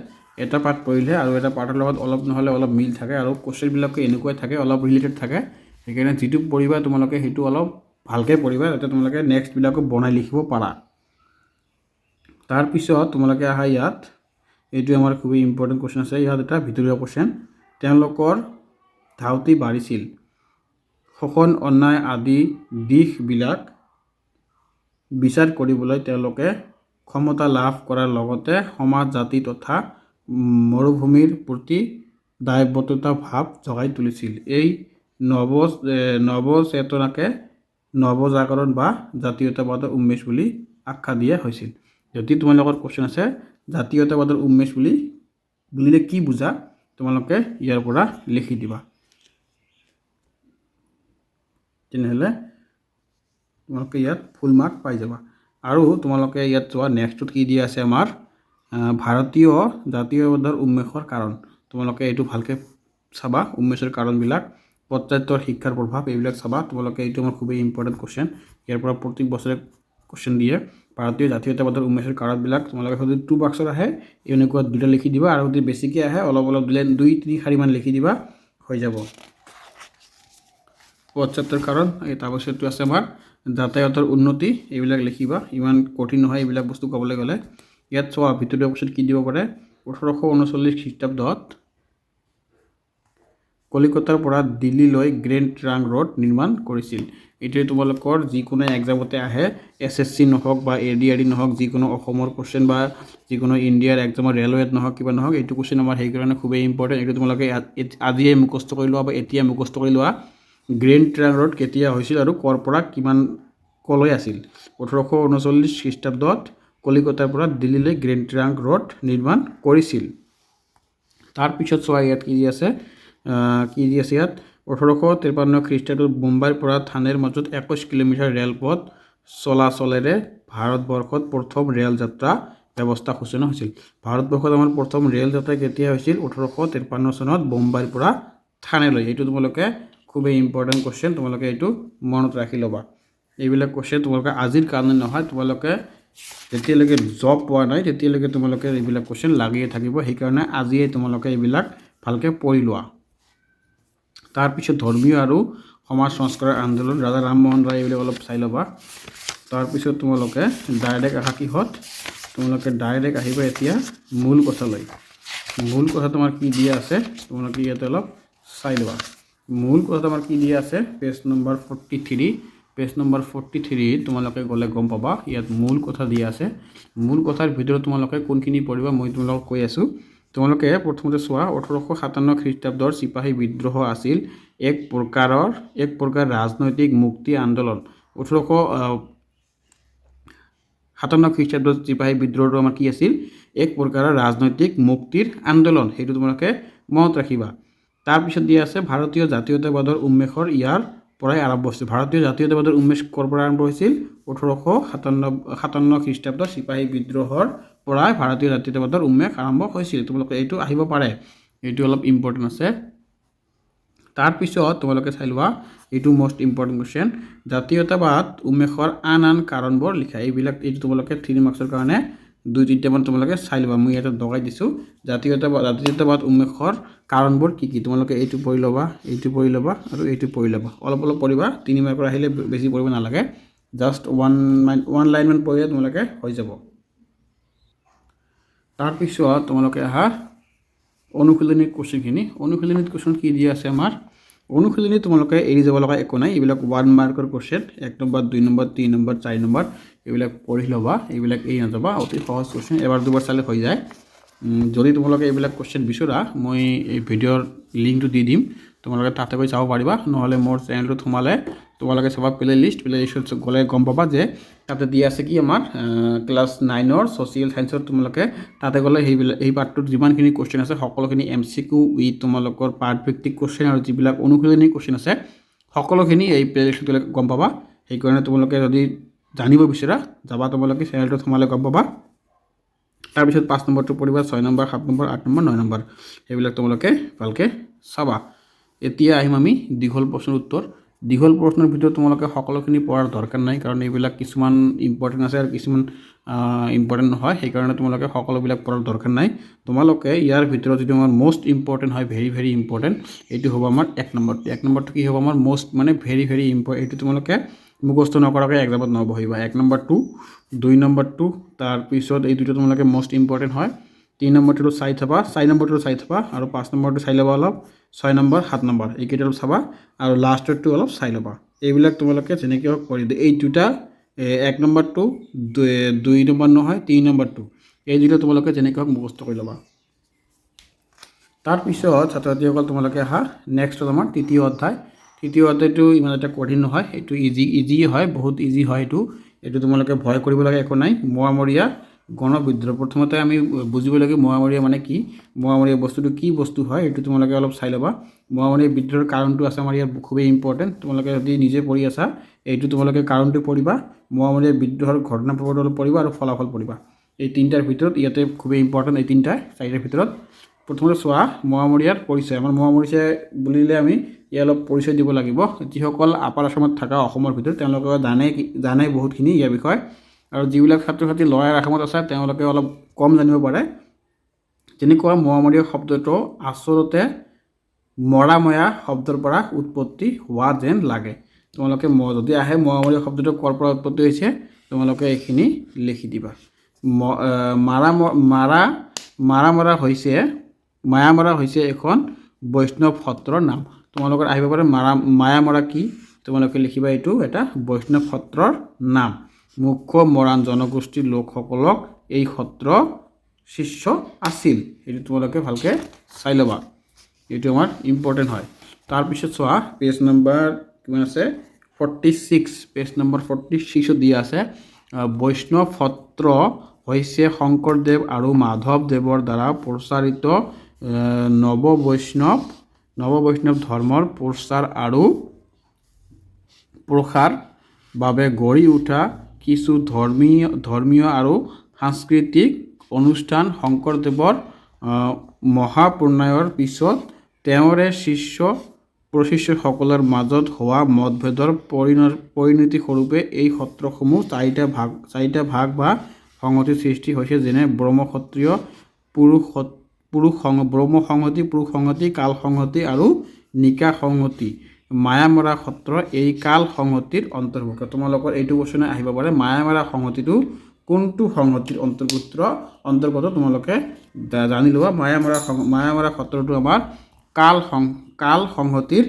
এটা পাৰ্ট পঢ়িলে আৰু এটা পাৰ্টৰ লগত অলপ নহ'লে অলপ মিল থাকে আৰু কুৱেশ্যনবিলাকো এনেকুৱাই থাকে অলপ ৰিলেটেড থাকে সেইকাৰণে যিটো পঢ়িবা তোমালোকে সেইটো অলপ ভালকৈ পঢ়িবা যাতে তোমালোকে নেক্সটবিলাকো বনাই লিখিব পাৰা তাৰপিছত তোমালোকে আহা ইয়াত এইটো আমাৰ খুবেই ইম্পৰ্টেণ্ট কুৱেশ্যন আছে ইয়াত এটা ভিতৰুৱা কুৱেশ্যন তেওঁলোকৰ ধাউতি বাঢ়িছিল শোষণ অন্যায় আদি দিশবিলাক বিচাৰ কৰিবলৈ তেওঁলোকে ক্ষমতা লাভ কৰাৰ লগতে সমাজ জাতি তথা মৰুভূমিৰ প্ৰতি দায়বদ্ধতা ভাৱ জগাই তুলিছিল এই নৱচেতনাকে নৱজাগৰণ বা জাতীয়তাবাদৰ উন্মেষ বুলি আখ্যা দিয়া হৈছিল যদি তোমালোকৰ কুৱেশ্যন আছে জাতীয়তাবাদৰ উন্মেষ বুলিলে কি বুজা তোমালোকে ইয়াৰ পৰা লিখি দিবা তেনেহ'লে তোমালোকে ইয়াত ফুল মাৰ্ক পাই যাবা আৰু তোমালোকে ইয়াত চোৱা নেক্সটত কি দিয়া আছে আমাৰ ভাৰতীয় জাতীয়তাবাদৰ উন্মেষৰ কাৰণ তোমালোকে এইটো ভালকৈ চাবা উন্মেষৰ কাৰণবিলাক পশ্চাতৰ শিক্ষাৰ প্ৰভাৱ এইবিলাক চাবা তোমালোকে এইটো আমাৰ খুবেই ইম্পৰ্টেণ্ট কুৱেশ্যন ইয়াৰ পৰা প্ৰত্যেক বছৰে কুৱেশ্যন দিয়ে ভাৰতীয় জাতীয়তাবাদৰ উন্মেষৰ কাৰণবিলাক তোমালোকে যদি 2 মাৰ্কছত আহে এনেকুৱা দুটা লিখি দিবা আৰু যদি বেছিকৈ আহে অলপ অলপ দিলে 2-3 মান লিখি দিবা হৈ যাব পশ্চাতৰ কাৰণ এই তাৰপিছতটো আছে আমাৰ যাতায়াতৰ উন্নতি এইবিলাক লিখিবা ইমান কঠিন নহয় এইবিলাক বস্তু ক'বলৈ গ'লে ইয়াত চোৱা ভিতৰুৱা কুৱেশ্যন কি দিব পাৰে 1839 খ্ৰীষ্টাব্দত কলিকতাৰ পৰা দিল্লীলৈ গ্ৰেণ্ড ট্ৰাংক ৰোড নিৰ্মাণ কৰিছিল এইটোৱে তোমালোকৰ যিকোনো এক্সামতে আহে SSC নহওক বা ADRE নহওক যিকোনো অসমৰ কুৱেশ্যন বা যিকোনো ইণ্ডিয়াৰ এক্সামৰ ৰেলৱেত নহওক কিবা নহওক এইটো কুৱেশ্যন আমাৰ সেইকাৰণে খুবেই ইম্পৰ্টেণ্ট এইটো তোমালোকে আজিয়ে মুখস্থ কৰি লোৱা বা এতিয়া মুখস্থ কৰি লোৱা গ্ৰেণ্ড ট্ৰাংক ৰোড কেতিয়া হৈছিল আৰু ক'ৰ পৰা কিমান কলৈ আছিল 1839 খ্ৰীষ্টাব্দত কলিকতাৰ পৰা দিল্লীলৈ গ্ৰেণ্ড ট্ৰাংক ৰোড নিৰ্মাণ কৰিছিল তাৰপিছত চোৱা ইয়াত কি আছে ইয়াত 1853 খ্ৰীষ্টাব্দত মুম্বাইৰ পৰা থানেৰ মাজত 21 কিলোমিটাৰ ৰেলপথ চলাচলেৰে ভাৰতবৰ্ষত প্ৰথম ৰেল যাত্ৰা ব্যৱস্থা সূচনা হৈছিল ভাৰতবৰ্ষত আমাৰ প্ৰথম ৰেল যাত্ৰা কেতিয়া হৈছিল 1853 চনত মুম্বাইৰ পৰা থানেলৈ এইটো তোমালোকে খুবেই ইম্পৰ্টেণ্ট কুৱেশ্যন তোমালোকে এইটো মনত ৰাখি ল'বা এইবিলাক কুৱেশ্যন তোমালোকে আজিৰ কাৰণে নহয় তোমালোকে যেতিয়ালৈকে জব পোৱা নাই তেতিয়ালৈকে তোমালোকে এইবিলাক কুৱেশ্যন লাগিয়ে থাকিব সেইকাৰণে আজিয়ে তোমালোকে এইবিলাক ভালকৈ পঢ়ি লোৱা তাৰপিছত ধৰ্মীয় আৰু সমাজ সংস্কাৰৰ আন্দোলন ৰাজা ৰামমোহন ৰায় এইবিলাক অলপ চাই ল'বা তাৰপিছত তোমালোকে ডাইৰেক্ট আহা কিহত তোমালোকে ডাইৰেক্ট আহিবা এতিয়া মূল কথালৈ মূল কথা তোমাৰ কি দিয়া আছে তোমালোকে ইয়াতে অলপ চাই ল'বা মূল কথা আমাৰ কি দিয়া আছে পেজ নম্বৰ 43 তোমালোকে গ'লে গম পাবা ইয়াত মূল কথা দিয়া আছে মূল কথাৰ ভিতৰত তোমালোকে কোনখিনি পঢ়িবা মই তোমালোকক কৈ আছোঁ তোমালোকে প্ৰথমতে চোৱা 1857 খ্ৰীষ্টাব্দৰ চিপাহী বিদ্ৰোহ আছিল এক প্ৰকাৰ ৰাজনৈতিক মুক্তি আন্দোলন 1857 খ্ৰীষ্টাব্দৰ চিপাহী বিদ্ৰোহটো আমাৰ কি আছিল এক প্ৰকাৰৰ ৰাজনৈতিক মুক্তিৰ আন্দোলন সেইটো তোমালোকে মনত ৰাখিবা তাৰপিছত দিয়া আছে ভাৰতীয় জাতীয়তাবাদৰ উন্মেষৰ ইয়াৰ পৰাই আৰম্ভ হৈছিল ভাৰতীয় জাতীয়তাবাদৰ উন্মেষ ক'ৰ পৰা আৰম্ভ হৈছিল 1857 খ্ৰীষ্টাব্দৰ চিপাহী বিদ্ৰোহৰ পৰাই ভাৰতীয় জাতীয়তাবাদৰ উন্মেষ আৰম্ভ হৈছিল তোমালোকে এইটো আহিব পাৰে এইটো অলপ ইম্পৰ্টেণ্ট আছে তাৰপিছত তোমালোকে চাই লোৱা এইটো মোষ্ট ইম্পৰ্টেণ্ট কুৱেশ্যন জাতীয়তাবাদ উন্মেষৰ আন কাৰণবোৰ লিখা এইটো তোমালোকে 3 মাৰ্কছৰ কাৰণে 2-3 মান তোমালোকে চাই ল'বা মই ইয়াতে দগাই দিছোঁ জাতীয়তাবাদ উন্মেষৰ কাৰণবোৰ কি তোমালোকে এইটো পঢ়ি ল'বা আৰু এইটো পঢ়ি ল'বা অলপ পঢ়িবা 3 মাৰ্কৰ আহিলে বেছি পঢ়িব নালাগে জাষ্ট ওৱান লাইনমান পঢ়িলে তোমালোকে হৈ যাব তাৰপিছত তোমালোকে আহা অনুশীলনী কুৱেশ্যনখিনি অনুশীলনীত কুৱেশ্যন কি দিয়া আছে আমাৰ অনুশীলনী তোমালোকে এৰি যাব লগা একো নাই এইবিলাক 1 মাৰ্কৰ question 1 number 2 number 3 number 4 number এইবিলাক পঢ়ি ল'বা এইবিলাক এৰি নাযাবা অতি সহজ কুৱেশ্যন এবাৰ দুবাৰ চালে হৈ যায় যদি তোমালোকে এইবিলাক কুৱেশ্যন বিচৰা মই এই ভিডিঅ'ৰ লিংকটো দি দিম তোমালোকে তাতে গৈ চাব পাৰিবা নহ'লে মোৰ চেনেলটোত সোমালে তোমালোকে চাবা প্লেলিষ্টত গ'লে গম পাবা যে তাতে দিয়া আছে কি আমাৰ ক্লাছ 9ৰ ছ'চিয়েল সায়েন্সৰ তোমালোকে তাতে গ'লে এই পাৰ্টটোত যিমানখিনি কুৱেশ্যন আছে সকলোখিনি MCQ উইথ তোমালোকৰ পাৰ্ট ভিত্তিক কুৱেশ্যন আৰু যিবিলাক অনুশীলনী কুৱেশ্যন আছে সকলোখিনি এই প্লেলিষ্টত গ'লে গম পাবা সেইকাৰণে তোমালোকে যদি জানিব বিচৰা যাবা তোমালোকে চেনেলটোত সোমালে গম পাবা তাৰপিছত 5 নম্বৰটো পঢ়িবা 6 নম্বৰ 7 নম্বৰ 8 নম্বৰ 9 নম্বৰ সেইবিলাক তোমালোকে ভালকৈ চাবা এতিয়া আহিম আমি দীঘল প্ৰশ্নৰ উত্তৰ দীঘল প্ৰশ্নৰ ভিতৰত তোমালোকে সকলোখিনি পঢ়াৰ দৰকাৰ নাই, কাৰণ এইবিলাক কিছুমান ইম্পৰ্টেণ্ট আছে আৰু কিছুমান ইম্পৰ্টেণ্ট নহয়, সেইকাৰণে তোমালোকে সকলোবিলাক পঢ়াৰ দৰকাৰ নাই। তোমালোকে ইয়াৰ ভিতৰত যিটো আমাৰ মষ্ট ইম্পৰ্টেণ্ট হয়, ভেৰি ভেৰি ইম্পৰ্টেণ্ট, এইটো হ'ব আমাৰ 1 নম্বৰটো। 1 নম্বৰটো কি হ'ব আমাৰ মষ্ট মানে ভেৰি ভেৰি ইম্পৰ্টেণ্ট, এইটো তোমালোকে মুখস্থ নকৰাকৈ এক্সামত নবহিবা। 1 নম্বৰটো, 2 নম্বৰটো, তাৰপিছত এই দুটো তোমালোকে মষ্ট ইম্পৰ্টেণ্ট হয়। 3 নম্বৰটো চাই থবা, 4 নম্বৰটো চাই থবা, আৰু 5 নম্বৰটো চাই ল'বা অলপ, 6 নম্বৰ, 7 নম্বৰ এইকেইটা অলপ চাবা, আৰু লাষ্টৰটো অলপ চাই ল'বা। এইবিলাক তোমালোকে যেনেকৈ হওক কৰি দিওঁ। এই দুটা 1 নম্বৰটো, 2 নম্বৰ নহয়, 3 নম্বৰটো, এই দুটা তোমালোকে যেনেকৈ হওক মুখস্থ কৰি ল'বা। তাৰপিছত ছাত্ৰ ছাত্ৰীসকল তোমালোকে আহা নেক্সটত আমাৰ তৃতীয় অধ্যায়। তৃতীয় অধ্যায়টো ইমান এটা কঠিন নহয়, এইটো ইজি হয়, বহুত ইজি হয়। এইটো তোমালোকে ভয় কৰিব লাগে একো নাই। মোৱামৰীয়া গণবিদ্ৰোহ, প্ৰথমতে আমি বুজিব লাগে মোৱামৰীয়া মানে কি, মোৱামৰীয়া বস্তুটো কি বস্তু হয়, এইটো তোমালোকে অলপ চাই ল'বা। মোৱামৰীয়া বিদ্ৰোহৰ কাৰণটো আছে আমাৰ ইয়াত খুবেই ইম্পৰ্টেণ্ট, তোমালোকে যদি নিজে পঢ়ি আছা এইটো তোমালোকে কাৰণটো পঢ়িবা, মোৱামৰীয়া বিদ্ৰোহৰ ঘটনা প্ৰবাহটো অলপ পঢ়িবা, আৰু ফলাফল পঢ়িবা। এই তিনিটাৰ ভিতৰত ইয়াতে খুবেই ইম্পৰ্টেণ্ট, এই চাৰিটাৰ ভিতৰত। প্ৰথমতে চোৱা মোৱামৰীয়াৰ পৰিচয়। আমাৰ মোৱামৰীয়া বুলিলে আমি ইয়াৰ অলপ পৰিচয় দিব লাগিব। যিসকল আপাৰ আছামত থকা অসমৰ ভিতৰত তেওঁলোকে জানে বহুতখিনি ইয়াৰ বিষয়ে, আৰু যিবিলাক ছাত্ৰ ছাত্ৰী লয়াৰ আছামত আছে তেওঁলোকে অলপ কম জানিব পাৰে। যেনেকুৱা মোৱামৰীয়া শব্দটো আচলতে মৰাময়া শব্দৰ পৰা উৎপত্তি হোৱা যেন লাগে। তোমালোকে যদি আহে মোৱামৰীয়া শব্দটো ক'ৰ পৰা উৎপত্তি হৈছে, তোমালোকে এইখিনি লিখি দিবা। মায়ামৰা হৈছে এখন বৈষ্ণৱ সত্ৰৰ নাম। তোমালোকৰ আহিব পাৰে মায়ামৰা কি, তোমালোকে লিখিবা এইটো এটা বৈষ্ণৱ সত্ৰৰ নাম। মুখ্য মৰাণ জনগোষ্ঠীৰ লোকসকলক এই সত্ৰ শিষ্য আছিল, এইটো তোমালোকে ভালকৈ চাই ল'বা, এইটো আমাৰ ইম্পৰ্টেণ্ট হয়। তাৰপিছত চোৱা পেজ নম্বৰ কিমান আছে, 46, পেজ নম্বৰ 46ত দিয়া আছে। বৈষ্ণৱ সত্ৰ হৈছে শংকৰদেৱ আৰু মাধৱদেৱৰ দ্বাৰা প্ৰচাৰিত নৱবৈষ্ণৱ ধৰ্মৰ প্ৰচাৰ আৰু প্ৰসাৰ বাবে গঢ়ি উঠা কিছু ধৰ্মীয় আৰু সাংস্কৃতিক অনুষ্ঠান। শংকৰদেৱৰ মহাপ্ৰলয়ৰ পিছত তেওঁৰে শিষ্য প্ৰশিষ্যসকলৰ মাজত হোৱা মতভেদৰ পৰিণতিস্বৰূপে এই সত্ৰসমূহ চাৰিটা ভাগ বা সংহতিৰ সৃষ্টি হৈছে, যেনে ব্ৰহ্মক্ষত্ৰীয় ব্ৰহ্মসংহতি, পুৰুষ সংহতি, কাল সংহতি আৰু নিকা সংহতি। মায়ামৰা সত্ৰ এই কাল সংহতিৰ অন্তৰ্ভুক্ত। তোমালোকৰ এইটো কোৱেশ্যন আহিব পাৰে, মায়ামৰা সংহতিটো কোনটো সংহতিৰ অন্তৰ্গত তোমালোকে জানি লোৱা। মায়ামৰা সত্ৰটো আমাৰ কাল সংহতিৰ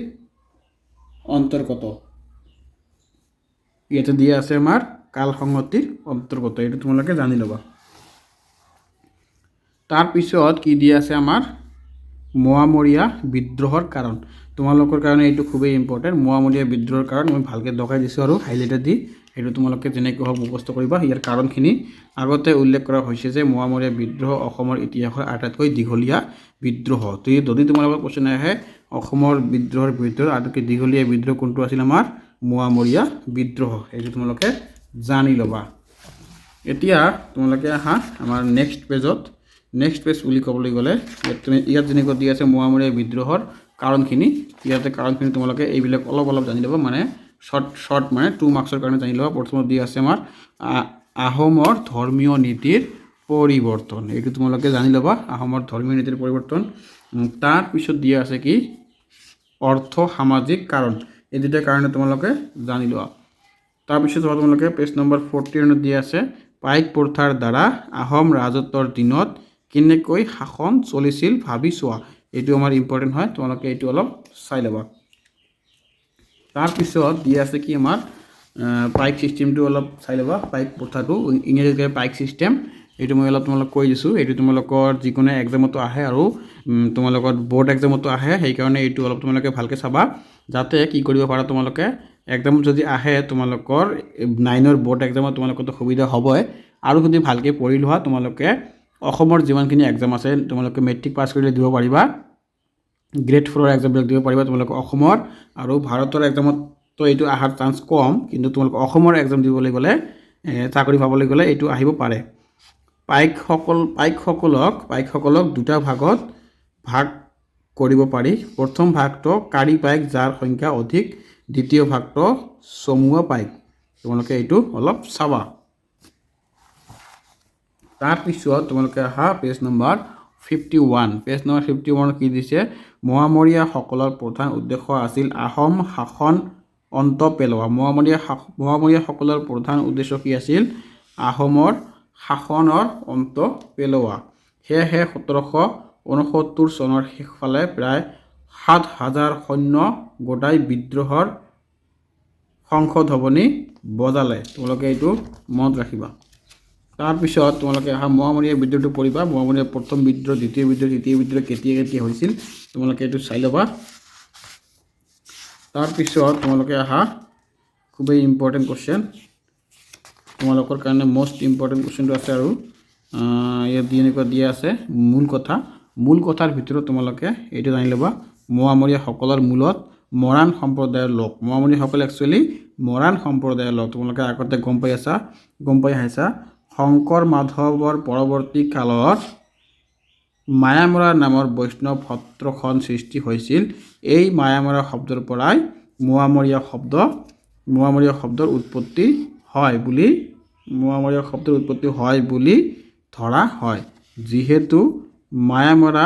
অন্তৰ্গত। ইয়াতে দিয়া আছে আমাৰ কাল সংহতিৰ অন্তৰ্গত, এইটো তোমালোকে জানি ল'বা। তাৰপিছত কি দিয়া আছে আমাৰ মোৱামৰীয়া বিদ্ৰোহৰ কাৰণ। তোমালোকৰ কাৰণে এইটো খুবেই ইম্পৰ্টেণ্ট। মোৱামৰীয়া বিদ্ৰোহৰ কাৰণ মই ভালকৈ দেখাই দিছোঁ আৰু হাইলাইটাৰ দি, সেইটো তোমালোকে যেনেকৈ হওক মুখস্থ কৰিবা। ইয়াৰ কাৰণখিনি আগতে উল্লেখ কৰা হৈছে যে মোৱামৰীয়া বিদ্ৰোহ অসমৰ ইতিহাসৰ আটাইতকৈ দীঘলীয়া বিদ্ৰোহ। যদি তোমালোকৰ কোৱেশ্যন আহে অসমৰ বিদ্ৰোহৰ ভিতৰত আটাইতকৈ দীঘলীয়া বিদ্ৰোহ কোনটো আছিল, আমাৰ মোৱামৰীয়া বিদ্ৰোহ, এইটো তোমালোকে জানি ল'বা। এতিয়া তোমালোকে আহা আমাৰ নেক্সট পেজ বুলি ক'বলৈ গ'লে ইয়াত যেনেকৈ দিয়া আছে মোৱামৰীয়া বিদ্ৰোহৰ কাৰণখিনি, ইয়াতে কাৰণখিনি তোমালোকে এইবিলাক অলপ জানি ল'বা, মানে শ্বৰ্ট মানে 2 মাৰ্কছৰ কাৰণে জানি ল'বা। প্ৰথমত দিয়া আছে আমাৰ আহোমৰ ধৰ্মীয় নীতিৰ পৰিৱৰ্তন, এইটো তোমালোকে জানি ল'বা, আহোমৰ ধৰ্মীয় নীতিৰ পৰিৱৰ্তন। তাৰপিছত দিয়া আছে কি অৰ্থ সামাজিক কাৰণ, এই দুটা কাৰণে তোমালোকে জানি লোৱা। তাৰপিছত তোমালোকে পেজ নম্বৰ 41 দিয়া আছে পাইক প্ৰথাৰ দ্বাৰা আহোম ৰাজত্বৰ দিনত কেনেকৈ শাসন চলিছিল ভাবি চোৱা, এইটো আমাৰ ইম্পৰ্টেণ্ট হয়, তোমালোকে এইটো অলপ চাই ল'বা। তাৰপিছত দিয়া আছে কি আমাৰ পাইক ছিষ্টেমটো অলপ চাই ল'বা। পাইক প্ৰথাটো ইংৰাজীত পাইক ছিষ্টেম, এইটো মই অলপ তোমালোক কৈ দিছোঁ। এইটো তোমালোকৰ যিকোনো এক্সামতো আহে আৰু তোমালোকৰ বৰ্ড এক্সামতো আহে, সেইকাৰণে এইটো অলপ তোমালোকে ভালকৈ চাবা, যাতে কি কৰিব পাৰা তোমালোকে এক্সামত যদি আহে তোমালোকৰ 9ৰ বৰ্ড এক্সামত তোমালোকৰতো সুবিধা হ'বই, আৰু যদি ভালকৈ পঢ়ি লোৱা তোমালোকে অসমৰ যিমানখিনি এক্সাম আছে তোমালোকে মেট্ৰিক পাছ কৰিলে দিব পাৰিবা, গ্ৰেড 4ৰ এক্সামবিলাক দিব পাৰিবা তোমালোকে অসমৰ, আৰু ভাৰতৰ এক্সামততো এইটো অহাৰ চান্স কম, কিন্তু তোমালোকে অসমৰ এক্সাম দিবলৈ গ'লে চাকৰি পাবলৈ গ'লে এইটো আহিব পাৰে। পাইকসকলক দুটা ভাগত ভাগ কৰিব পাৰি। প্ৰথম ভাগটো কাৰী পাইক, যাৰ সংখ্যা অধিক দ্বিতীয় ভাগটো চমুৱা পাইক তোমালোকে এইটো অলপ চাবা তাৰপিছত তোমালোকে আহা পেজ নম্বৰ 51 পেজ নম্বৰ 51 কি দিছে মোৱামৰীয়াসকলৰ প্ৰধান উদ্দেশ্য আছিল আহোম শাসন অন্ত পেলোৱা মোৱামৰীয়াসকলৰ প্ৰধান উদ্দেশ্য কি আছিল আহোমৰ শাসনৰ অন্ত পেলোৱা সেয়েহে 1769 চনৰ শেষফালে প্ৰায় 7,000 সৈন্য গোটাই বিদ্ৰোহৰ সংশোধনী বজালে তোমালোকে এইটো মনত ৰাখিবা তাৰপিছত তোমালোকে আহা মোৱামৰীয়া বিদ্ৰোহটো পঢ়িবা মোৱামৰীয়া প্ৰথম বিদ্ৰোহ দ্বিতীয় বিদ্ৰোহ তৃতীয় বিদ্ৰোহ কেতিয়া হৈছিল তোমালোকে এইটো চাই ল'বা তাৰপিছত তোমালোকে আহা খুবেই ইম্পৰ্টেণ্ট কোৱেশ্চন তোমালোকৰ কাৰণে মোষ্ট ইম্পৰ্টেণ্ট কোৱেশ্চনটো আছে আৰু ইয়াত এনেকুৱা দিয়া আছে মূল কথাৰ ভিতৰত তোমালোকে এইটো জানি ল'বা মোৱামৰীয়াসকলৰ মূলত মৰাণ সম্প্ৰদায়ৰ লোক মোৱামৰীয়াসকল একচুৱেলি মৰাণ সম্প্ৰদায়ৰ লোক তোমালোকে আগতে গম পাই আহিছা শংকৰ মাধৱৰ পৰৱৰ্তী কালত মায়ামৰা নামৰ বৈষ্ণৱ সত্ৰখন সৃষ্টি হৈছিল এই মায়ামৰা শব্দৰ পৰাই মোৱামৰীয়া শব্দৰ উৎপত্তি হয় বুলি ধৰা হয় যিহেতু মায়ামৰা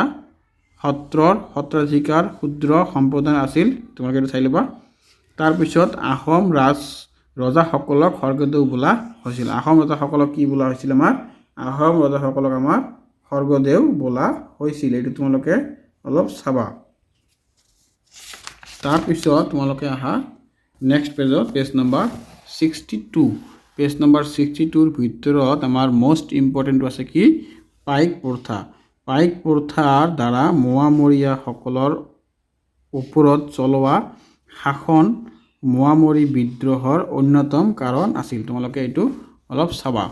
সত্ৰৰ সত্ৰাধিকাৰ ক্ষুদ্ৰ সম্প্ৰদায় আছিল তোমালোকে এইটো চাই ল'বা তাৰপিছত আহোম ৰজাসকলক স্বৰ্গদেউ বোলা হৈছিল আহোম ৰজাসকলক কি বোলা হৈছিল আহোম ৰজাসকলক স্বৰ্গদেউ বোলা হৈছিল এইটো তোমালোকে অলপ চাবা তাৰপিছত তোমালোকে আহা next page number 62 page number 62ৰ ভিতৰত আমাৰ মোষ্ট ইম্পৰ্টেণ্ট আছে কি পাইক প্ৰথাৰ দ্বাৰা মোৱামৰীয়াসকলৰ ওপৰত চলোৱা শাসন মোৱামৰী বিদ্ৰোহৰ অন্যতম কাৰণ আছিল তোমালোকে এইটো অলপ চাবা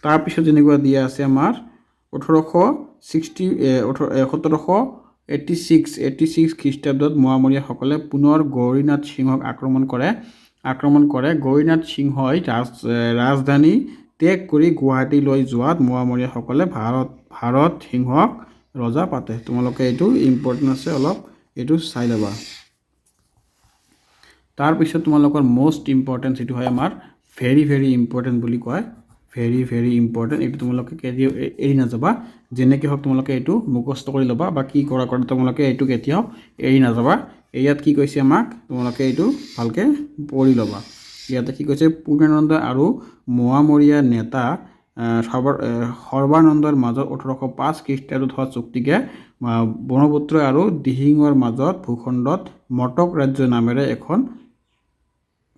তাৰপিছত যেনেকুৱা দিয়া আছে আমাৰ 1786 খ্ৰীষ্টাব্দত মোৱামৰীয়াসকলে পুনৰ গৌৰীনাথ সিংহক আক্ৰমণ কৰে গৌৰীনাথ সিংহই ৰাজধানী ত্যাগ কৰি গুৱাহাটীলৈ যোৱাত মোৱামৰীয়াসকলে ভাৰত সিংহক ৰজা পাতে তোমালোকে এইটো ইম্পৰ্টেণ্ট আছে অলপ এইটো চাই ল'বা তাৰপিছত তোমালোকৰ মোষ্ট ইম্পৰ্টেণ্ট যিটো হয় আমাৰ ভেৰি ইম্পৰ্টেণ্ট বুলি কয় ভেৰি ইম্পৰ্টেণ্ট এইটো তোমালোকে কেতিয়াও এৰি নাযাবা যেনেকৈ হওক তোমালোকে এইটো মুখস্থ কৰি ল'বা বা কি কৰা তোমালোকে এইটো কেতিয়াও এৰি নাযাবা ইয়াত কি কৈছে আমাক তোমালোকে এইটো ভালকৈ পঢ়ি ল'বা ইয়াতে কি কৈছে পূৰ্ণানন্দ আৰু মোৱামৰীয়া নেতা সৰ্বানন্দৰ মাজত 1805 খ্ৰীষ্টাব্দত হোৱা চুক্তিকে ব্ৰহ্মপুত্ৰ আৰু দিহিঙৰ মাজত ভূখণ্ডত মটক ৰাজ্য নামেৰে এখন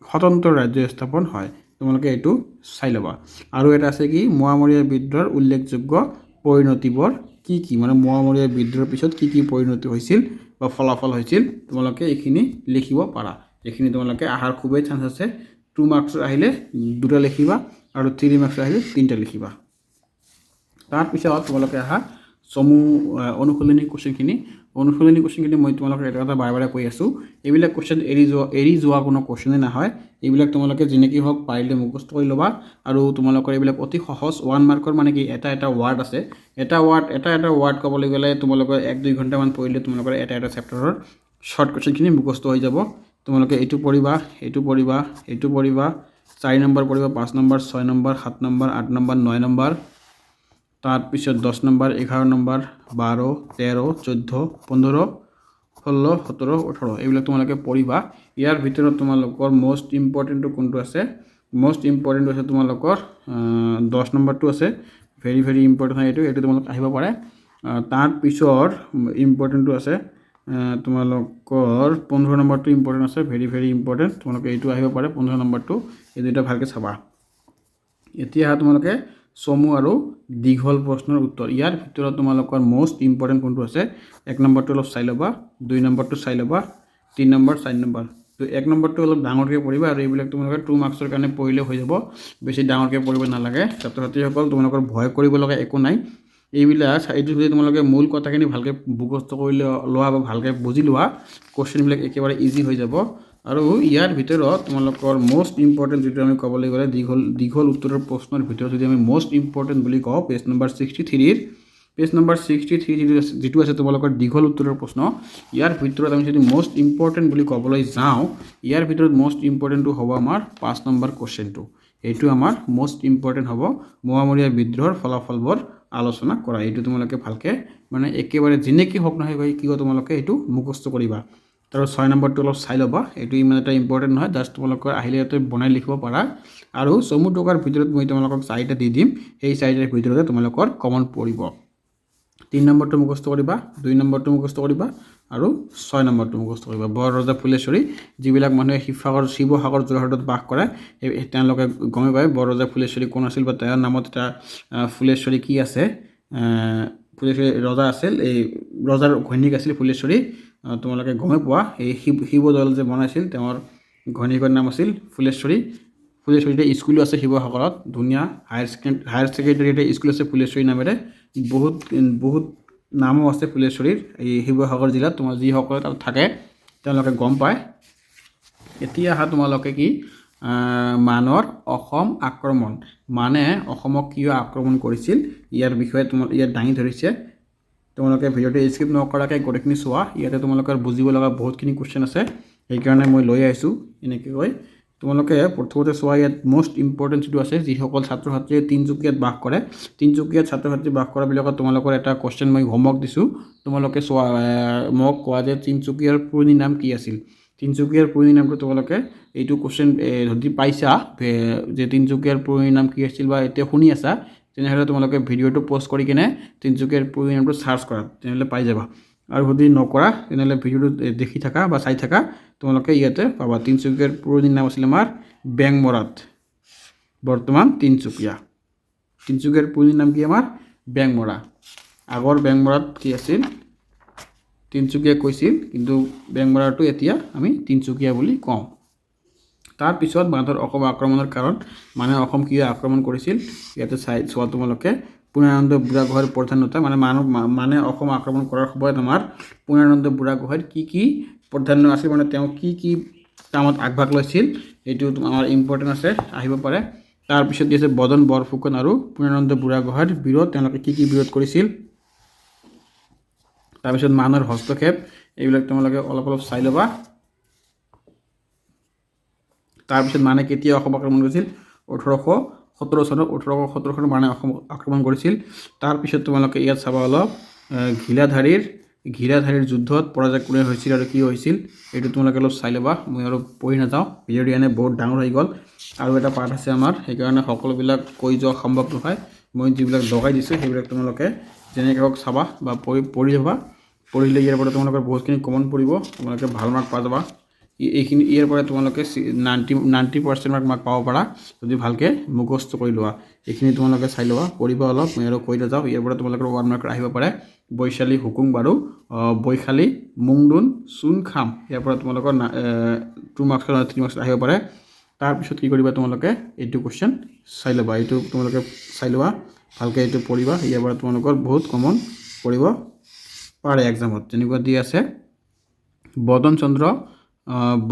স্বতন্ত্ৰ ৰাজ্য স্থাপন হয় তোমালোকে এইটো চাই ল'বা আৰু এটা আছে কি মোৱামৰীয়া বিদ্ৰোহৰ উল্লেখযোগ্য পৰিণতিবোৰ কি মানে মোৱামৰীয়া বিদ্ৰোহৰ পিছত কি পৰিণতি হৈছিল বা ফলাফল হৈছিল তোমালোকে এইখিনি লিখিব পাৰা এইখিনি তোমালোকে আহাৰ খুবেই চান্স আছে 2 মাৰ্কছৰ আহিলে 2টা লিখিবা আৰু 3 মাৰ্কছৰ আহিলে 3টা লিখিবা তাৰপিছত তোমালোকে আহা চমু অনুশীলনী কোৱেশ্চনখিনি মই তোমালোকক এটা বাৰে কৈ আছোঁ এইবিলাক কোৱেশ্চন এৰি যোৱা কোনো কোৱেশ্চনেই নহয় এইবিলাক তোমালোকে যেনেকৈ হওক পাৰিলে মুখস্থ কৰি ল'বা আৰু তোমালোকৰ এইবিলাক অতি সহজ 1 মাৰ্কৰ মানে কি এটা ৱাৰ্ড আছে এটা ৱাৰ্ড ক'বলৈ গ'লে তোমালোকৰ 1-2 ঘণ্টামান পঢ়িলে তোমালোকৰ এটা চেপ্টাৰৰ শৰ্ট কোৱেশ্চনখিনি মুখস্থ হৈ যাব তোমালোকে এইটো পঢ়িবা 4 নম্বৰ পঢ়িবা 5 number 6 number 7 number 8 number 9 number তাৰপিছত 10 নম্বৰ 11 নম্বৰ 12 13 14 15 16 17 18 এইবিলাক তোমালোকে পঢ়িবা ইয়াৰ ভিতৰত তোমালোকৰ মোষ্ট ইম্পৰ্টেণ্টটো কোনটো আছে তোমালোকৰ 10 নম্বৰটো আছে ভেৰি ইম্পৰ্টেণ্ট হয় এইটো তোমালোক আহিব পাৰে তাৰপিছত ইম্পৰ্টেণ্টটো আছে তোমালোকৰ 15 নম্বৰটো ইম্পৰ্টেণ্ট আছে ভেৰি ইম্পৰ্টেণ্ট তোমালোকে এইটো আহিব পাৰে 15 নম্বৰটো এই দুটা ভালকৈ চাবা এতিয়া তোমালোকে চমু আৰু দীঘল প্ৰশ্নৰ উত্তৰ ইয়াৰ ভিতৰত তোমালোকৰ মোষ্ট ইম্পৰ্টেণ্ট কোনটো আছে 1 নম্বৰটো অলপ চাই ল'বা 2 নম্বৰটো চাই ল'বা 3 নম্বৰ 4 নম্বৰ তো 1 নম্বৰটো অলপ ডাঙৰকৈ পঢ়িবা আৰু এইবিলাক তোমালোকে 2 মাৰ্কছৰ কাৰণে পঢ়িলে হৈ যাব বেছি ডাঙৰকৈ পঢ়িব নালাগে ছাত্ৰ ছাত্ৰীসকল তোমালোকৰ ভয় কৰিব লগা একো নাই এইবিলাক এইটো যদি তোমালোকে মূল কথাখিনি ভালকৈ মুখস্থ কৰি লোৱা বা ভালকৈ বুজি লোৱা কোৱেশ্চনবিলাক একেবাৰে ইজি হৈ যাব আৰু ইয়াৰ ভিতৰত তোমালোকৰ মোষ্ট ইম্পৰ্টেণ্ট যেটো আমি ক'বলৈ গ'লে দীঘল উত্তৰৰ প্ৰশ্নৰ ভিতৰত যদি আমি মোষ্ট ইম্পৰ্টেণ্ট বুলি কওঁ পেজ নম্বৰ 63 পেজ নম্বৰ 63 যিটো আছে তোমালোকৰ দীঘল উত্তৰৰ প্ৰশ্ন ইয়াৰ ভিতৰত আমি যদি মোষ্ট ইম্পৰ্টেণ্ট বুলি ক'বলৈ যাওঁ ইয়াৰ ভিতৰত মোষ্ট ইম্পৰ্টেণ্টটো হ'ব আমাৰ 5 নম্বৰ কুৱেশ্যনটো এইটো আমাৰ মোষ্ট ইম্পৰ্টেণ্ট হ'ব মোৱামৰীয়া বিদ্ৰোহৰ ফলাফলবোৰ আলোচনা কৰা এইটো তোমালোকে ভালকৈ মানে একেবাৰে যেনেকৈ হওক নহয় কি তোমালোকে এইটো মুখস্থ কৰিবা তাৰ 6 নম্বৰটো অলপ চাই ল'বা এইটো ইমান এটা ইম্পৰ্টেণ্ট নহয় জাষ্ট তোমালোকৰ আহিলে ইয়াতে বনাই লিখিব পাৰা আৰু চমু টকাৰ ভিতৰত মই তোমালোকক 4টা দি দিম সেই 4টাৰ ভিতৰতে তোমালোকৰ কমন পৰিব 3 নম্বৰটো মুখস্থ কৰিবা 2 নম্বৰটো মুখস্থ কৰিবা আৰু 6 নম্বৰটো মুখস্থ কৰিবা বৰ ৰজা ফুলেশ্বৰী যিবিলাক মানুহে শিৱসাগৰ যোৰহাটত বাস কৰে তেওঁলোকে গমে পায় বৰ ৰজা ফুলেশ্বৰী কোন আছিল বা তেওঁৰ নামত এটা ফুলেশ্বৰী কি আছে ফুলেশ্বৰী ৰজা আছিল এই ৰজাৰ ঘৈণীয়েক আছিল ফুলেশ্বৰী তোমালোকে গমে পোৱা এই শিৱদৌল যে বনাইছিল তেওঁৰ ঘৈণীয়েকৰ নাম আছিল ফুলেশ্বৰী ফুলেশ্বৰীতে স্কুলো আছে শিৱসাগৰত ধুনীয়া হায়াৰ ছেকেণ্ডেৰী এটা স্কুল আছে ফুলেশ্বৰী নামেৰে বহুত নামো আছে ফুলেশ্বৰীৰ এই শিৱসাগৰ জিলাত তোমাৰ যিসকলে তাত থাকে তেওঁলোকে গম পায় এতিয়া আহা তোমালোকে কি মানৰ অসম আক্ৰমণ মানে অসমক কিয় আক্ৰমণ কৰিছিল ইয়াৰ বিষয়ে ইয়াত দাঙি ধৰিছে তোমালোকে ভিডিঅ'টো স্কিপ নকৰাকৈ গোটেইখিনি চোৱা ইয়াতে তোমালোকৰ বুজিব লগা বহুতখিনি কুৱেশ্যন আছে সেইকাৰণে মই লৈ আহিছোঁ এনেকৈ কৈ তোমালোকে প্ৰথমতে চোৱা ইয়াত মোষ্ট ইম্পৰ্টেণ্ট যিটো আছে যিসকল ছাত্ৰ ছাত্ৰীয়ে তিনিচুকীয়াত বাস কৰে তিনিচুকীয়াত ছাত্ৰ ছাত্ৰী বাস কৰাবিলাকত তোমালোকৰ এটা কুৱেশ্যন মই হোমৱৰ্ক দিছোঁ তোমালোকে চোৱা মোক কোৱা যে তিনিচুকীয়াৰ পুৰণি নাম কি আছিল তিনিচুকীয়াৰ পুৰণি নামটো তোমালোকে এইটো কুৱেশ্যন যদি পাইছা যে তিনিচুকীয়াৰ পুৰণি নাম কি আছিল বা এতিয়া শুনি আছা তেনেহ'লে তোমালোকে ভিডিঅ'টো প'ষ্ট কৰি কিনে তিনিচুকীয়াৰ পুৰণি নামটো চাৰ্চ কৰা তেনেহ'লে পাই যাবা আৰু যদি নকৰা তেনেহ'লে ভিডিঅ'টো দেখি থাকা বা চাই থাকা তোমালোকে ইয়াতে পাবা তিনিচুকীয়াৰ পুৰণি নাম আছিল আমাৰ বেংমৰাত বৰ্তমান তিনিচুকীয়াৰ পুৰণি নাম কি আমাৰ বেংমৰা আগৰ বেংমৰাত কি আছিল তিনিচুকীয়া কৈছিল কিন্তু বেংমৰাটো এতিয়া আমি তিনিচুকীয়া বুলি কওঁ তাৰপিছত মানৰ অসম আক্ৰমণৰ কাৰণ মানে অসম কিয় আক্ৰমণ কৰিছিল ইয়াতে চোৱা তোমালোকে পুৰ্ণানন্দ বুঢ়াগোহাঁইৰ প্ৰধানতা মানে অসম আক্ৰমণ কৰাৰ সময়ত আমাৰ পুৰ্ণানন্দ বুঢ়াগোহাঁইৰ কি প্ৰাধান্য আছিল মানে তেওঁ কি কামত আগভাগ লৈছিল এইটো আমাৰ ইম্পৰ্টেণ্ট আছে আহিব পাৰে তাৰপিছত দি আছে বদন বৰফুকন আৰু পুৰ্ণানন্দ বুঢ়াগোহাঁইৰ বিৰোধ তেওঁলোকে কি বিৰোধ কৰিছিল তাৰপিছত মানৰ হস্তক্ষেপ এইবিলাক তোমালোকে অলপ চাই ল'বা তাৰপিছত মানে কেতিয়া অসম আক্ৰমণ কৰিছিল 1817 চনত 1817 চনত মানে অসম আক্ৰমণ কৰিছিল তাৰপিছত তোমালোকে ইয়াত চাবা অলপ ঘিলাধাৰীৰ যুদ্ধত পৰাজয় কোনে হৈছিল আৰু কি হৈছিল এইটো তোমালোকে অলপ চাই ল'বা মই আৰু পঢ়ি নাযাওঁ ভিডিঅ'টো এনে বহুত ডাঙৰ হৈ গ'ল আৰু এটা পাৰ্ট আছে আমাৰ সেইকাৰণে সকলোবিলাক কৈ যোৱা সম্ভৱ নহয় মই যিবিলাক লগাই দিছোঁ সেইবিলাক তোমালোকে যেনেকৈ হওক চাবা বা পঢ়ি যাবা পঢ়িলে ইয়াৰ পৰা তোমালোকৰ বহুতখিনি কমন পৰিব তোমালোকে ভাল মাৰ্ক পাই যাবা এইখিনি ইয়াৰ পৰা তোমালোকে 90% মাৰ্ক পাব পাৰা যদি ভালকৈ মুখস্থ কৰি লোৱা এইখিনি তোমালোকে চাই লোৱা পঢ়িবা অলপ মই আৰু কৈ নাযাওঁ ইয়াৰ পৰা তোমালোকৰ 1 মাৰ্ক আহিব পাৰে বৈশালী হুকুম বাৰু বৈশালী মুংডুন চুনখাম ইয়াৰ পৰা তোমালোকৰ 2 মাৰ্কছ 3 মাৰ্কছ আহিব পাৰে তাৰপিছত কি কৰিবা তোমালোকে এইটো কুৱেশ্যন চাই ল'বা এইটো তোমালোকে চাই লোৱা ভালকৈ এইটো পঢ়িবা ইয়াৰ পৰা তোমালোকৰ বহুত কমন পৰিব পাৰে এক্সামত যেনেকুৱা দি আছে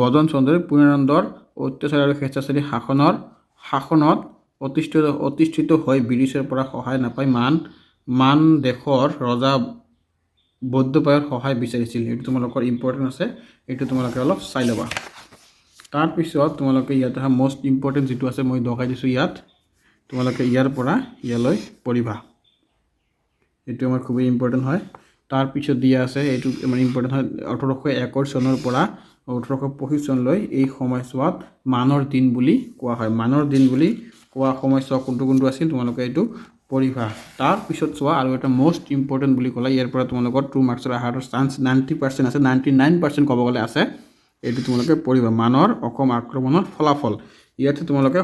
বদন চন্দ্ৰই পুৰ্ণানন্দৰ অত্যাচাৰ আৰু স্বেচ্ছাচাৰী শাসনত অতিষ্ঠিত হৈ ব্ৰিটিছৰ পৰা সহায় নাপাই মান দেশৰ ৰজা বৈদ্যপায়ৰ সহায় বিচাৰিছিল এইটো তোমালোকৰ ইম্পৰ্টেণ্ট আছে এইটো তোমালোকে অলপ চাই ল'বা তাৰপিছত তোমালোকে ইয়াত মোষ্ট ইম্পৰ্টেণ্ট যিটো আছে মই দৰ্শাই দিছোঁ ইয়াত তোমালোকে ইয়াৰ পৰা ইয়ালৈ পঢ়িবা এইটো আমাৰ খুবেই ইম্পৰ্টেণ্ট হয় তাৰপিছত দিয়া আছে এইটো আমাৰ ইম্পৰ্টেণ্ট হয় 1821 চনৰ পৰা 1825 চনলৈ এই সময়ছোৱাত মানৰ দিন বুলি কোৱা হয় মানৰ দিন বুলি কোৱা সময়ছোৱা কোনটো আছিল তোমালোকে এইটো পঢ়িবা তাৰপিছত চোৱা আৰু এটা মোষ্ট ইম্পৰ্টেণ্ট বুলি ক'লে ইয়াৰ পৰা তোমালোকৰ 2 মাৰ্কছৰ অহাৰ চান্স 90% আছে 99% ক'ব গ'লে আছে এইটো তোমালোকে পঢ়িবা মানৰ অসম আক্ৰমণৰ ফলাফল ইয়াতে তোমালোকে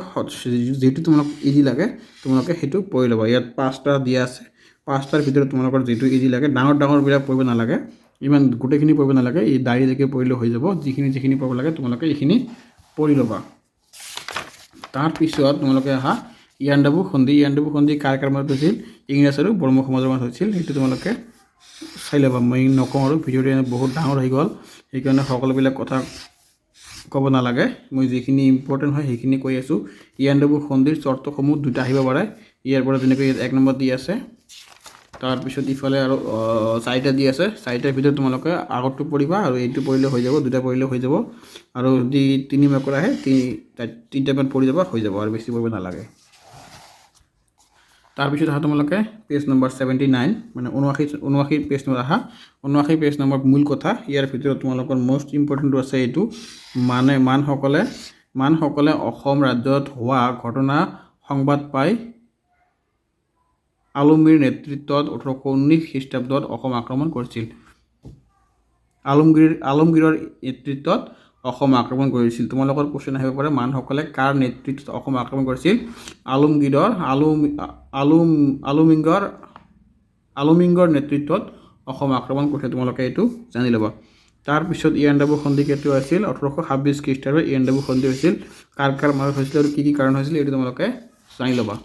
যিটো তোমালোক ইজি লাগে তোমালোকে সেইটো পঢ়ি ল'বা ইয়াত 5টা দিয়া আছে 5টাৰ ভিতৰত তোমালোকৰ যিটো ইজি লাগে ডাঙৰবিলাক পঢ়িব নালাগে ইমান গোটেইখিনি পঢ়িব নালাগে এই ডায়েৰী দেখি পঢ়িলে হৈ যাব যিখিনি পঢ়িব লাগে তোমালোকে এইখিনি পঢ়ি ল'বা তাৰপিছত তোমালোকে আহা ইয়াণ্ডাবু সন্ধি কাৰ মাজত হৈছিল ইংৰাজ আৰু বৰ্ম সমাজৰ মাজত হৈছিল সেইটো তোমালোকে চাই ল'বা মই নকওঁ আৰু ভিডিঅ'টো বহুত ডাঙৰ হৈ গ'ল সেইকাৰণে সকলোবিলাক কথা ক'ব নালাগে মই যিখিনি ইম্পৰ্টেণ্ট হয় সেইখিনি কৈ আছোঁ ইয়াণ্ডাবু সন্ধিৰ চৰ্তসমূহ 2টা আহিব পাৰে ইয়াৰ পৰা যেনেকৈ 1 নম্বৰ দি আছে তাৰপিছত ইফালে আৰু চাৰিটা দি আছে, চাৰিটাৰ ভিতৰত তোমালোকে আগৰটো পঢ়িবা আৰু এইটো পঢ়িলে হৈ যাব, দুটা পঢ়িলে হৈ যাব। আৰু যদি 3 মাৰ্কৰ আহে 3টামান পঢ়ি যাবা, হৈ যাব, আৰু বেছি পঢ়িব নালাগে। তাৰপিছত আহা তোমালোকে পেজ নম্বৰ 79, মানে 79 পেজ নম্বৰ আহা। 79 পেজ নম্বৰ মূল কথা। ইয়াৰ ভিতৰত তোমালোকৰ মষ্ট ইম্পৰ্টেণ্টটো আছে এইটো, মানসকলে অসম ৰাজ্যত হোৱা ঘটনা সংবাদ পাই আলমগীৰ নেতৃত্বত 1819 খ্ৰীষ্টাব্দত অসম আক্ৰমণ কৰিছিল। আলমগীৰৰ নেতৃত্বত অসম আক্ৰমণ কৰিছিল। তোমালোকৰ কোৱেশ্যন আহিব পাৰে, মানসকলে কাৰ নেতৃত্বত অসম আক্ৰমণ কৰিছিল? আলমগীৰৰ নেতৃত্বত অসম আক্ৰমণ কৰিছিল। তোমালোকে এইটো জানি ল'বা। তাৰপিছত ইয়াণ্ডাবু সন্ধি কেতিয়া হৈছিল? 1826 খ্ৰীষ্টাব্দত ইয়াণ্ডাবু সন্ধি হৈছিল। কাৰ মাজত হৈছিল আৰু কি কি কাৰণ হৈছিল এইটো তোমালোকে জানি ল'বা।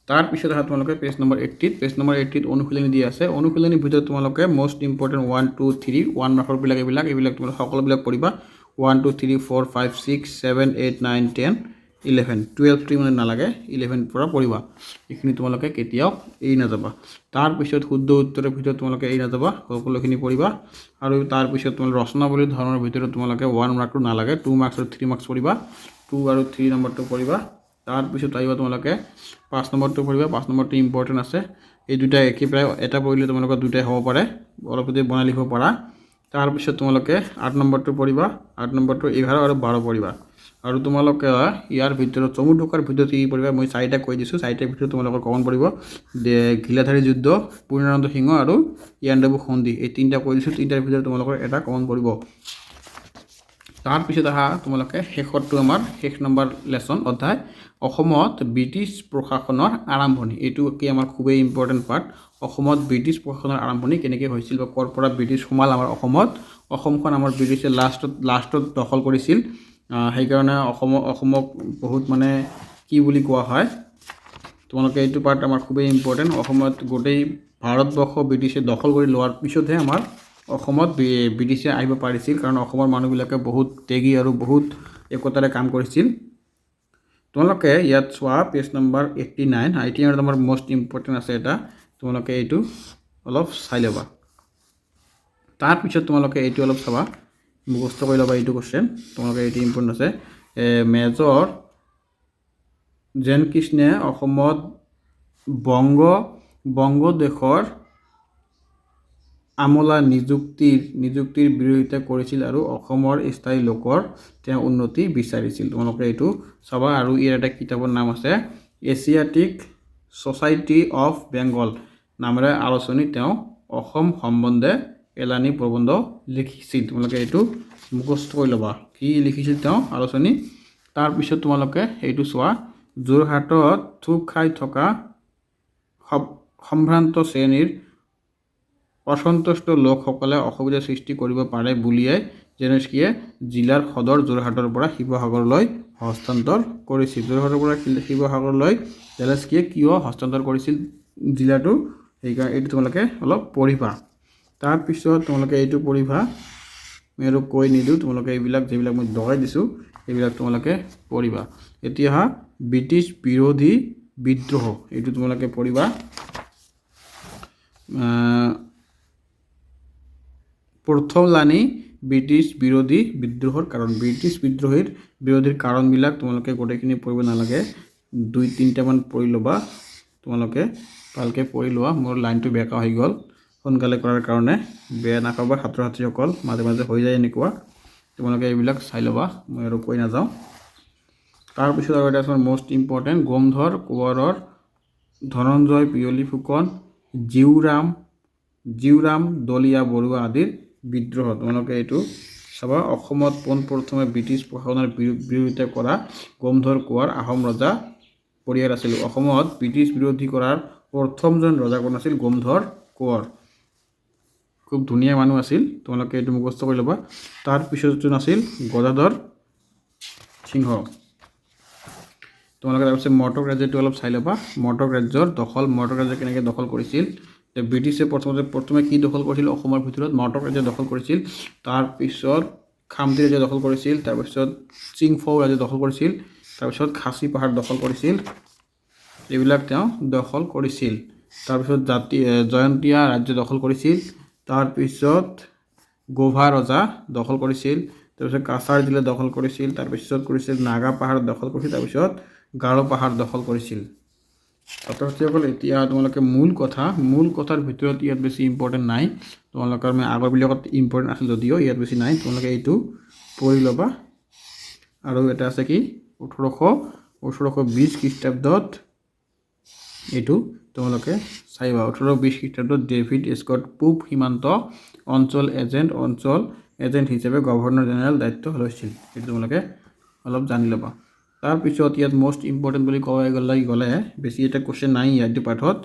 তাৰপিছত আহা তোমালোকে পেজ নম্বৰ 80। পেজ নম্বৰ 80ত অনুশীলনী দিয়া আছে। অনুশীলনীৰ ভিতৰত তোমালোকে মষ্ট ইম্পৰ্টেণ্ট 1, 2, 3 1 মাৰ্কৰ এইবিলাক তোমালোকে সকলোবিলাক পঢ়িবা। 1, 2, 3, 4, 5, 6, 7, 8, 9, 10, 11, 12 মানে নালাগে, 11 পৰা পঢ়িবা। এইখিনি তোমালোকে কেতিয়াও এৰি নাযাবা। তাৰপিছত শুদ্ধ উত্তৰৰ ভিতৰত তোমালোকে এৰি নাযাবা, সকলোখিনি পঢ়িবা। আৰু তাৰপিছত তোমালোকে ৰচনাৱলীৰ ধৰণৰ ভিতৰত তোমালোকে 1 মাৰ্কটো নালাগে, 2 মাৰ্কছ আৰু 3 মাৰ্কছ পঢ়িবা। 2 আৰু 3 নম্বৰটো পঢ়িবা। তাৰপিছত আহিবা তোমালোকে 5 নম্বৰটো পঢ়িবা। 5 নম্বৰটো ইম্পৰ্টেণ্ট আছে। এই দুটা একে প্ৰায়, এটা পঢ়িলে তোমালোকৰ দুটাই হ'ব পাৰে, অলপ যদি বনাই লিখিব পাৰা। তাৰপিছত তোমালোকে 8 নম্বৰটো পঢ়িবা। 8 নম্বৰটো 11 আৰু 12 পঢ়িবা। আৰু তোমালোকে ইয়াৰ ভিতৰত চমু টোকাৰ ভিতৰত কি পঢ়িবা? মই 4টা কৈ দিছোঁ। 4টাৰ ভিতৰত তোমালোকৰ কমন পঢ়িব ঘিলাধাৰী যুদ্ধ, পূৰ্ণানন্দ সিংহ আৰু ইয়াণ্ডাবু সন্ধি। এই 3টা কৈ দিছোঁ। 3টাৰ ভিতৰত তোমালোকৰ এটা কমন পঢ়িব। তাৰপিছত আহা তোমালোকে শেষৰটো আমাৰ শেষ নম্বৰ লেচন অধ্যায়, অসমত ব্ৰিটিছ প্ৰশাসনৰ আৰম্ভণি। এইটো কি আমাৰ খুবেই ইম্পৰ্টেণ্ট পাৰ্ট। অসমত ব্ৰিটিছ প্ৰশাসনৰ আৰম্ভণি কেনেকৈ হৈছিল বা ক'ৰ পৰা ব্ৰিটিছ সোমাল আমাৰ অসমত। অসমখন আমাৰ ব্ৰিটিছে লাষ্টত দখল কৰিছিল। সেইকাৰণে অসমক বহুত মানে কি বুলি কোৱা হয়, তোমালোকে এইটো পাৰ্ট আমাৰ খুবেই ইম্পৰ্টেণ্ট। অসমত গোটেই ভাৰতবৰ্ষ ব্ৰিটিছে দখল কৰি লোৱাৰ পিছতহে আমাৰ অসমত ব্ৰিটিছে আহিব পাৰিছিল, কাৰণ অসমৰ মানুহবিলাকে বহুত ত্যাগী আৰু বহুত একতাৰে কাম কৰিছিল। তোমালোকে ইয়াত চোৱা page number 89। 89 number most important আছে এটা, তোমালোকে এইটো অলপ চাই ল'বা। তাৰপিছত তোমালোকে এইটো অলপ চাবা, মুখস্থ কৰি ল'বা এইটো কুৱেশ্যন, তোমালোকে এইটো ইম্পৰ্টেণ্ট আছে। মেজৰ জেনকিষ্ণে অসমত বংগদেশৰ আমোলা নিযুক্তিৰ বিৰোধিতা কৰিছিল আৰু অসমৰ স্থায়ী লোকৰ তেওঁ উন্নতি বিচাৰিছিল। তোমালোকে এইটো চাবা। আৰু ইয়াৰ এটা কিতাপৰ নাম আছে এছিয়াটিক ছ'চাইটি অফ বেংগল নামেৰে আলোচনী তেওঁ অসম সম্বন্ধে এলানি প্ৰবন্ধ লিখিছিল। তোমালোকে এইটো মুখস্থ কৰি ল'বা, কি লিখিছিল তেওঁ আলোচনী। তাৰপিছত তোমালোকে এইটো চোৱা, যোৰহাটত থূপ খাই থকা সম্ভ্ৰান্ত শ্ৰেণীৰ অসন্তুষ্ট লোকসকলে অসুবিধাৰ সৃষ্টি কৰিব পাৰে বুলিয়াই জেলেনস্কীয়ে জিলাৰ সদৰ যোৰহাটৰ পৰা শিৱসাগৰলৈ হস্তান্তৰ কৰিছিল। যোৰহাটৰ পৰা শিৱসাগৰলৈ জেলেনস্কীয়ে কিয় হস্তান্তৰ কৰিছিল জিলাটো, সেইকাৰণে এইটো তোমালোকে অলপ পঢ়িবা। তাৰপিছত তোমালোকে এইটো পঢ়িবা, মই আৰু কৈ নিদিওঁ, তোমালোকে এইবিলাক যিবিলাক মই লগাই দিছোঁ এইবিলাক তোমালোকে পঢ়িবা। এতিয়া ব্ৰিটিছ বিৰোধী বিদ্ৰোহ, এইটো তোমালোকে পঢ়িবা। প্ৰথমলানি ব্ৰিটিছ বিৰোধী বিদ্ৰোহৰ কাৰণ, ব্ৰিটিছ বিৰোধীৰ কাৰণবিলাক তোমালোকে গোটেইখিনি পঢ়িব নালাগে, 2-3টামান পঢ়ি ল'বা। তোমালোকে ভালকৈ পঢ়ি লোৱা। মোৰ লাইনটো বেকা হৈ গ'ল সোনকালে কৰাৰ কাৰণে, বেয়া নাপাবা ছাত্ৰ ছাত্ৰীসকল, মাজে মাজে হৈ যায় এনেকুৱা। তোমালোকে এইবিলাক চাই ল'বা, মই আৰু কৈ নাযাওঁ। তাৰপিছত আৰু এটা আছে মষ্ট ইম্পৰ্টেণ্ট, গোমধৰ কোঁৱৰৰ, ধনঞ্জয় পিয়লি ফুকন, জীউৰাম দলিয়া বৰুৱা আদিৰ বিদ্ৰোহ। তোমালোকে এইটো চাবা। অসমত পোনপ্ৰথমে ব্ৰিটিছ প্ৰশাসনৰ বিৰোধিতা কৰা গোমধৰ কোঁৱৰ আহোম ৰজা পৰিয়াল আছিল। অসমত ব্ৰিটিছ বিৰোধী কৰাৰ প্ৰথমজন ৰজা কোন আছিল? গোমধৰ কোঁৱৰ। খুব ধুনীয়া মানুহ আছিল, তোমালোকে এইটো মুখস্থ কৰি ল'বা। তাৰপিছতজন আছিল গদাধৰ সিংহ। তোমালোকে তাৰপিছত মৰ্টক ৰাজ্যটো অলপ চাই ল'বা। মৰ্টক ৰাজ্য কেনেকৈ দখল কৰিছিল। ব্ৰিটিছে প্ৰথমে কি দখল কৰিছিল অসমৰ ভিতৰত? মৰ্টক ৰাজ্য দখল কৰিছিল। তাৰপিছত খামতি ৰাজ্য দখল কৰিছিল। তাৰপিছত চিংফৌ ৰাজ্য দখল কৰিছিল। তাৰপিছত খাচী পাহাৰ দখল কৰিছিল। এইবিলাক তেওঁ দখল কৰিছিল। তাৰপিছত জয়ন্তীয়া ৰাজ্য দখল কৰিছিল। তাৰপিছত গোভা ৰজা দখল কৰিছিল। তাৰপিছত কাছাৰ জিলা দখল কৰিছিল। তাৰপিছত কৰিছিল নাগা পাহাৰ দখল কৰিছিল। তাৰপিছত গাৰো পাহাৰ দখল কৰিছিল। ছাত্ৰ ছাত্ৰীসকল এতিয়া তোমালোকে মূল কথাৰ ভিতৰত ইয়াত বেছি ইম্পৰ্টেণ্ট নাই। তোমালোকৰ মানে আগৰবিলাকত ইম্পৰ্টেণ্ট আছিল যদিও ইয়াত বেছি নাই। তোমালোকে এইটো পঢ়ি ল'বা। আৰু এটা আছে কি 1820 খ্ৰীষ্টাব্দত এইটো তোমালোকে চাইবা। 1820 খ্ৰীষ্টাব্দত ডেভিড স্কট পূব সীমান্ত অঞ্চল এজেণ্ট হিচাপে গভৰ্ণৰ জেনেৰেল দায়িত্ব লৈছিল। এইটো তোমালোকে অলপ জানি ল'বা। তাৰপিছত ইয়াত মষ্ট ইম্পৰ্টেণ্ট বুলি গ'লে বেছি এটা কুৱেশ্যন নাই ইয়াত পাঠত।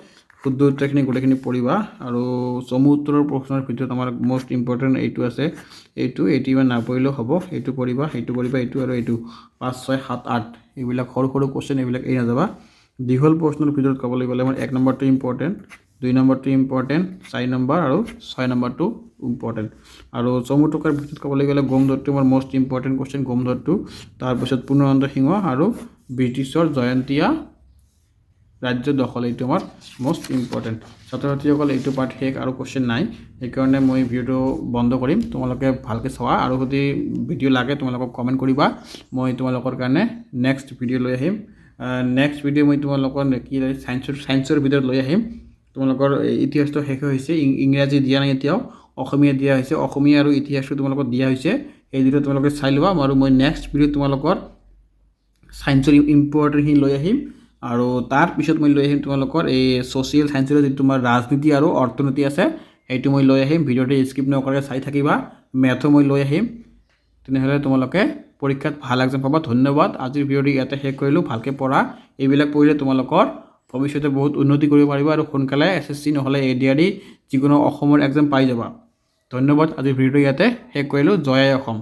শুদ্ধ উত্তৰখিনি গোটেইখিনি পঢ়িবা। আৰু চমু উত্তৰৰ প্ৰশ্নৰ ভিতৰত আমাৰ মষ্ট ইম্পৰ্টেণ্ট এইটো আছে। এইটো ইমান নপঢ়িলেও হ'ব। এইটো পঢ়িবা, এইটো পঢ়িবা, এইটো আৰু এইটো 5, 6, 7, 8 এইবিলাক সৰু কুৱেশ্যন, এইবিলাক এৰি নাযাবা। দীঘল প্ৰশ্নৰ ভিতৰত ক'বলৈ গ'লে আমাৰ 1 নম্বৰটো ইম্পৰ্টেণ্ট, 2 নম্বৰটো ইম্পৰ্টেণ্ট, 4 নম্বৰ আৰু 6 নম্বৰটো ইম্পৰ্টেণ্ট। আৰু চমু টকাৰ ভিতৰত ক'বলৈ গ'লে গোমধৰটো আমাৰ মষ্ট ইম্পৰ্টেণ্ট কুৱেশ্যন, গোমধৰটো। তাৰপিছত পূৰ্ণচন্দ্ৰ সিংহ আৰু ব্ৰিটিছৰ জয়ন্তীয়া ৰাজ্য দখল, এইটো আমাৰ মষ্ট ইম্পৰ্টেণ্ট। ছাত্ৰ ছাত্ৰীসকল এইটো পাৰ্ট শেষ আৰু কুৱেশ্যন নাই, সেইকাৰণে মই ভিডিঅ'টো বন্ধ কৰিম। তোমালোকে ভালকৈ চোৱা আৰু যদি ভিডিঅ' লাগে তোমালোকক কমেণ্ট কৰিবা। মই তোমালোকৰ কাৰণে নেক্সট ভিডিঅ' লৈ আহিম। নেক্সট ভিডিঅ' মই তোমালোকৰ কি ছায়েন্সৰ ভিতৰত লৈ আহিম। তোমালোকৰ ইতিহাসটো শেষ হৈছে, ইংৰাজী দিয়া নাই এতিয়াও, অসমীয়া দিয়া হৈছে। অসমীয়া আৰু ইতিহাসটো তোমালোকক দিয়া হৈছে। এই দুটা তোমালোকে চাই লোৱা। আৰু মই নেক্সট ভিডিঅ'ত তোমালোকৰ ছায়েন্সৰ ইম্পৰ্টেণ্টখিনি লৈ আহিম। আৰু তাৰপিছত মই লৈ আহিম তোমালোকৰ এই ছ'চিয়েল ছায়েন্সৰ যিটো তোমাৰ ৰাজনীতি আৰু অৰ্থনীতি আছে সেইটো মই লৈ আহিম। ভিডিঅ'টো স্কিপ নকৰাকৈ চাই থাকিবা। মেথো মই লৈ আহিম। তেনেহ'লে তোমালোকে পৰীক্ষাত ভাল এক্সাম পাবা। ধন্যবাদ। আজিৰ ভিডিঅ'টো ইয়াতে শেষ কৰিলোঁ। ভালকৈ পঢ়া। এইবিলাক পঢ়িলে তোমালোকৰ ভৱিষ্যতে বহুত উন্নতি কৰিব পাৰিবা আৰু সোনকালে SSC নহ'লে ADRE যিকোনো অসমৰ এক্সাম পাই যাবা। ধন্যবাদ। আজিৰ ভিডিঅ'টো ইয়াতে শেষ কৰিলোঁ। জয় আই অসম।